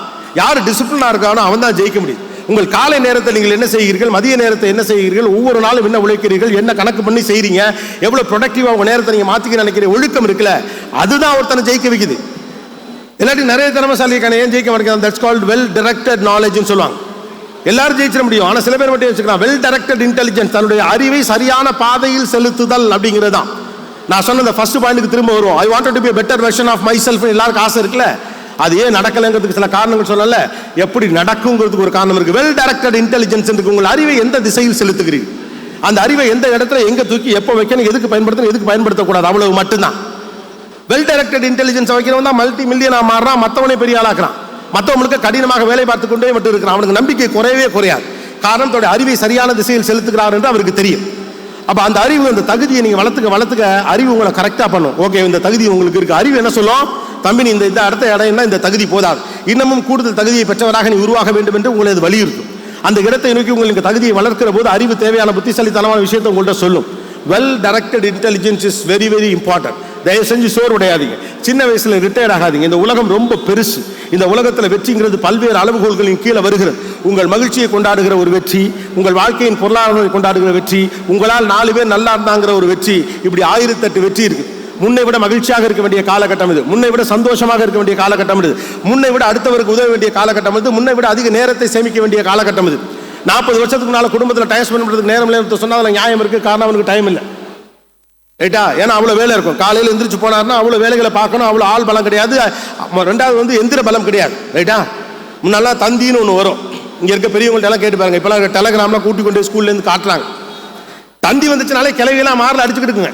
யார் டிசிப்ளினா இருக்கானோ அவன் தான் ஜெயிக்க முடியும். உங்கள் காலை நேரத்தை நீங்கள் என்ன செய்கிறீர்கள், மதிய நேரத்தை என்ன செய்கிறீர்கள், ஒவ்வொரு நாளும் என்ன உழைக்கிறீர்கள், என்ன கணக்கு பண்ணி செய்கிறீங்க, எவ்வளோ ப்ரொடக்டிவாக உங்கள் நேரத்தை நீங்கள் மாற்றிக்க நினைக்கிற ஒழுக்கம் இருக்குல்ல, அதுதான் ஒருத்தனை ஜெயிக்க வைக்குது. இல்லாட்டி நிறைய திறமைசாலிக்கான ஏன் ஜெயிக்க மாட்டேங்குது, தட்ஸ் கால்ட் வெல் டைரக்டட் நாலேஜ்னு சொல்லுவாங்க. எல்லாரும் ஜெயிச்சிட முடியும், ஆனால் சில பேர் மட்டும் வச்சுக்கலாம். வெல் டைரக்டட் இன்டெலிஜென்ஸ், தன்னுடைய அறிவை சரியான பாதையில் செலுத்துதல் அப்படிங்கிறது தான். நான் சொன்ன இந்த ஃபர்ஸ்ட் பாயிண்ட்டுக்கு திரும்ப வருவோம். I wanted to be better version of myself. எல்லாருக்கும் ஆசை இருக்குல்ல. அது ஏன் நடக்கலைங்கிறதுக்கு சில காரணங்கள் சொல்லல, எப்படி நடக்குங்கிறதுக்கு ஒரு காரணம் இருக்கு. வெல் டைரக்டட் இன்டெலிஜென்ஸ் இருக்கு. உங்கள் அறிவை எந்த திசையில் செலுத்துகிறீர்கள், அந்த அறிவை எந்த இடத்துல எங்க தூக்கி எப்போ வைக்கணும், எதுக்கு பயன்படுத்தணும், எதுக்கு பயன்படுத்தக்கூடாது, அவ்வளவு மட்டும்தான். வெல் டைரக்டட் இன்டெலிஜென்ஸ் வைக்கிறவன் தான் மல்டி மில்லியனா மாறுறான், மற்றவனே பெரிய ஆளாக்குறான். மற்றவங்களுக்கு கடினமாக வேலை பார்த்து கொண்டே மட்டும் இருக்கிறான். அவனுக்கு நம்பிக்கை குறையவே குறையாது. காரணம் தன்னுடைய அறிவை சரியான திசையில் செலுத்துகிறார் என்று அவருக்கு தெரியும். அப்போ அந்த அறிவு, அந்த தகுதியை நீங்கள் வளர்த்துக்க அறிவு உங்களை கரெக்டாக பண்ணும். ஓகே, இந்த தகுதி உங்களுக்கு இருக்கு. அறிவு என்ன சொல்லும், தம்பி நீ இந்த அடுத்த இடம் இந்த தகுதி போதாது, இன்னமும் கூடுதல் தகுதியை பெற்றவராக நீ உருவாக வேண்டும் என்று உங்களை அது வலியுறுத்தும். அந்த இடத்தை நோக்கி உங்களுக்கு தகுதியை வளர்க்கிற போது அறிவு தேவையான புத்திசாலித்தனமான விஷயத்தை உங்கள்கிட்ட சொல்லும். Well directed intelligence is very very important. தயவு செஞ்சு சோர்வடையாதீங்க. சின்ன வயசுல ரிட்டையர் ஆகாதீங்க. இந்த உலகம் ரொம்ப பெருசு. இந்த உலகத்துல வெற்றிங்கிறது பல்வேறு அளவுகோல்களின் கீழே வருகிறது. உங்கள் மகிழ்ச்சியை கொண்டாடுகிற ஒரு வெற்றி, உங்கள் வாழ்க்கையின் பொருளாதாரத்தை கொண்டாடுகிற வெற்றி, உங்களால் 4 பேர் நல்லா இருந்தாங்கிற ஒரு வெற்றி, இப்படி 1008 வெற்றி இருக்கு. முன்னை விட மகிழ்ச்சியாக இருக்க வேண்டிய காலகட்டம் இது. முன்னை விட சந்தோஷமாக இருக்க வேண்டிய காலகட்டம் இது. முன்னை விட அடுத்தவருக்கு உதவ வேண்டிய காலகட்டம் இது. முன்னை விட அதிக நேரத்தை சேமிக்க வேண்டிய காலகட்டம் இது. 40 வருஷத்துக்கு முன்னால குடும்பத்தில் டைம் ஸ்பெண்ட் பண்றதுக்கு நேரம் இல்லைன்னு சொன்னா அதுல நியாயம் இருக்கு. காரணம் அவனுக்கு டைம் இல்லை, ரைட்டா? ஏன்னா அவ்வளவு வேலை இருக்கும். காலையில் எந்திரிச்சு போனாருன்னா அவ்வளவு வேலைகளை பார்க்கணும். அவ்வளவு ஆள் பலம் கிடையாது. ரெண்டாவது வந்து எந்திர பலம் கிடையாது, ரைட்டா? முன்னெல்லாம் தந்தின்னு ஒன்று வரும். இங்க இருக்க பெரியவங்கள்ட்ட எல்லாம் கேட்டு பாருங்க. இப்பெல்லாம் டெலகிராம்லாம் கூட்டி கொண்டு ஸ்கூல்ல இருந்து காட்டுறாங்க. தந்தி வந்துச்சுனாலே கிளவியெல்லாம் மாறல அடிச்சுக்கிட்டுங்க.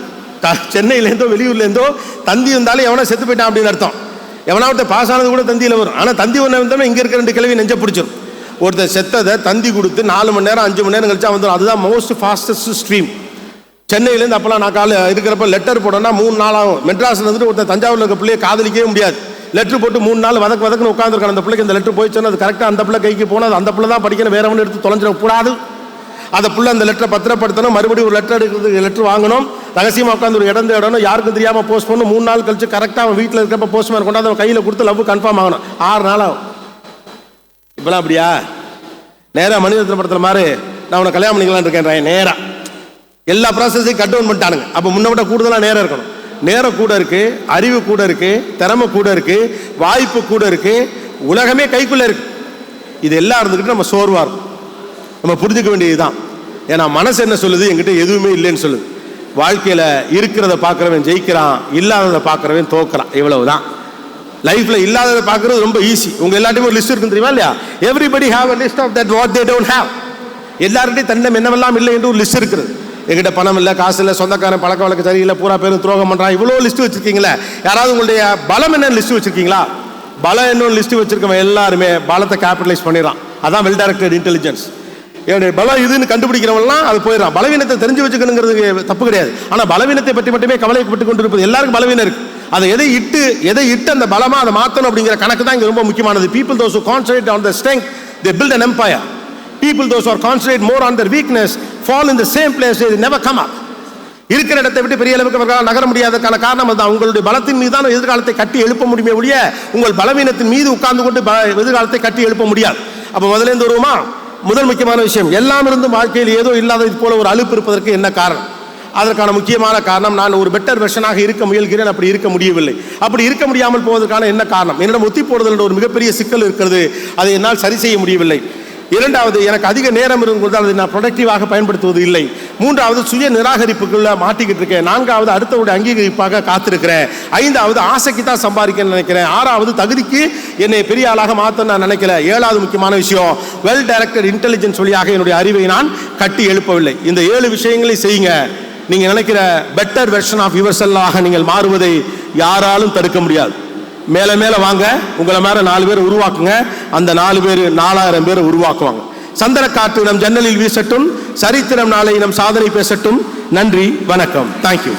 சென்னையிலேருந்தோ வெளியூர்லேருந்தோ தந்தி வந்தாலும் எவனா செத்து போயிட்டான் அப்படின்னு அர்த்தம். எவனாவட்ட பாஸ் ஆனது கூட தந்தியில் வரும். ஆனால் தந்தி ஒன்று வந்தோம்னா இங்கே இருக்க 2 கிளவி நெஞ்ச பிடிச்சிடும். ஒருத்தர் செத்ததை தந்தி கொடுத்து 4 மணி நேரம் 5 மணி நேரம் கழிச்சா வந்துடும். அதுதான் மோஸ்ட் ஃபாஸ்டஸ்ட் ஸ்ட்ரீம். சென்னையிலேருந்து அப்போலாம் நான் காலை இருக்கிறப்ப லெட்டர் போடணும்னா 3 நாள் ஆகும். மெட்ராஸில் இருந்துட்டு ஒருத்தர் தஞ்சாவூரில் இருக்க பிள்ளையை காதலிக்கவே முடியாது. லெட்டர் போட்டு 3 நாள் வதக்குன்னு உட்காந்துருக்கான அந்த பிள்ளைக்கு இந்த லெட்டர் போயிடுச்சுன்னா அது கரெக்டாக அந்த பிள்ளை கைக்கு போனால் அது அந்த பிள்ளை தான் படிக்கணும். வேற ஒன்று எடுத்து தொலைஞ்சிடக்கூடாது. அந்த புள்ள அந்த லெட்டரை பத்திரப்படுத்தணும். மறுபடியும் ஒரு லெட்டர் எடுக்கிறதுக்கு லெட்டர் வாங்கணும். ரகசியமாக உட்காந்து ஒரு இடம் தேடணும். யாருக்கும் தெரியாமல் போஸ்ட் பண்ணணும். 3 நாள் கழிச்சு கரெக்டாக அவன் வீட்டில் இருக்கிறப்ப போஸ்ட்மேன் கொண்டாந்து அவன் கையில் கொடுத்து லவ் கன்ஃபார்ம் ஆகணும். 6 நாள் ஆகும். இப்பெல்லாம் அப்படியா? நேராக மணிரத்ன படத்தில் மாதிரி நான் உன்னை கல்யாணம் பண்ணிக்கலான்னு இருக்கேன். நேராக எல்லா ப்ராசஸையும் கட் டவுன் பண்ணிட்டானுங்க. அப்போ முன்ன விட கூடுதலாக நேரம் இருக்கணும். நேரம் கூட இருக்கு, அறிவு கூட இருக்கு, திறமை கூட இருக்கு, வாய்ப்பு கூட இருக்கு, உலகமே கைக்குள்ளே இருக்கு. இது எல்லாம் இருந்துக்கிட்டு நம்ம சோர்வாக இருக்கும். நம்ம புரிஞ்சுக்க வேண்டியதுதான். ஏன்னா மனசு என்ன சொல்லுது? என்கிட்ட எதுவுமே இல்லைன்னு சொல்லுது. வாழ்க்கையில இருக்கிறத பார்க்கறவன் ஜெயிக்கிறான், இல்லாததை பார்க்கறவன் தோக்குறான். இவ்வளவுதான். லைஃப்ல இல்லாததை பார்க்கறது ரொம்ப ஈஸி. உங்க எல்லாத்தையும் ஒரு லிஸ்ட் இருக்கு தெரியுமா இல்லையா? Everybody have a list of that what they don't have. எல்லார்கிட்டையும் தன்னிடம் என்னவெல்லாம் இல்லை என்று ஒரு லிஸ்ட் இருக்குது. என்கிட்ட பணம் இல்லை, காசு இல்லை, சொந்தக்காரன் பழக்க வழக்கம் சரியில்லை, பூரா பேரும் துரோகம் பண்றான், இவ்வளோ லிஸ்ட் வச்சிருக்கீங்களா? யாராவது உங்களுடைய பலம் என்ன லிஸ்ட் வச்சிருக்கீங்களா? பலம் என்ன லிஸ்ட் வச்சிருக்கவன் எல்லாருமே பலத்தை கேபிட்டலைஸ் பண்ணிடுறான். அதான் வெல் டைரக்டட் இன்டெலிஜென்ஸ். என்னுடைய பலம் இதுன்னு கண்டுபிடிக்கிறவங்கலாம் அது போயிடறான். பலவீனத்தை தெரிஞ்சு வச்சுக்கணுங்கிறது தப்பு கிடையாது. ஆனால் பலவீனத்தை பற்றி மட்டுமே கவலைப்பட்டு கொண்டு இருப்பது. எல்லாருக்கும் பலவீனம் இருக்கு. அதை எதை இட்டு அந்த பலமா அதை மாற்றணும் அப்படிங்கிற கணக்கு தான் இங்கே ரொம்ப முக்கியமானது. People those who concentrate on the strength, they build an empire. People those who concentrate more on their weakness fall in the same place, they never come up. இருக்கிற இடத்தை விட்டு பெரிய அளவுக்கு அவர்களால் நகர முடியாததுக்கான காரணம் அதுதான். உங்களுடைய பலத்தின் மீது தான் எதிர்காலத்தை கட்டி எழுப்ப முடியுமே ஒழிய உங்கள் பலவீனத்தின் மீது உட்கார்ந்து கொண்டு எதிர்காலத்தை கட்டி எழுப்ப முடியாது. அப்போ முதல்ல இருந்து வருமா? முதல் முக்கியமான விஷயம், எல்லாம் இருந்தும் வாழ்க்கையில் ஏதோ இல்லாதது போல ஒரு அலுப்பு இருப்பதற்கு என்ன காரணம்? அதற்கான முக்கியமான காரணம், நான் ஒரு பெட்டர் வெர்ஷனாக இருக்க முயல்கிறேன், அப்படி இருக்க முடியவில்லை. அப்படி இருக்க முடியாமல் போவதற்கான என்ன காரணம்? என்னிடம் ஒத்தி போடுதல் என்ற ஒரு மிகப்பெரிய சிக்கல் இருக்கிறது. அதை என்னால் சரி செய்ய முடியவில்லை. இரண்டாவது, எனக்கு அதிக நேரம் இருக்கும்போது அதை நான் ப்ரொடக்டிவாக பயன்படுத்துவது இல்லை. மூன்றாவது, சுய நிராகரிப்புக்குள்ள மாட்டிக்கிட்டு இருக்கேன். நான்காவது, அடுத்தவருடைய அங்கீகரிப்பாக காத்திருக்கிறேன். ஐந்தாவது, ஆசைக்கு தான் சம்பாதிக்கணும்னு நினைக்கிறேன். ஆறாவது, தகுதிக்கு என்னை பெரிய ஆளாக மாற்ற நான் நினைக்கல. ஏழாவது முக்கியமான விஷயம், வெல் டைரக்டட் இன்டெலிஜென்ஸ் வழியாக என்னுடைய அறிவை நான் கட்டி எழுப்பவில்லை. இந்த 7 விஷயங்களை செய்யுங்க. நீங்க நினைக்கிற பெட்டர் வெர்ஷன் ஆஃப் யுவர் செல்லாக நீங்கள் மாறுவதை யாராலும் தடுக்க முடியாது. மேல மேல வாங்க, உங்களை மேல 4 பேர் உருவாக்குங்க. அந்த 4 பேர் 4000 பேரை உருவாக்குவாங்க. சந்திர காற்று நம் ஜன்னலில் வீசட்டும், சரித்திரம் நாளை நம் சாதனை பேசட்டும். நன்றி, வணக்கம். தேங்க்யூ.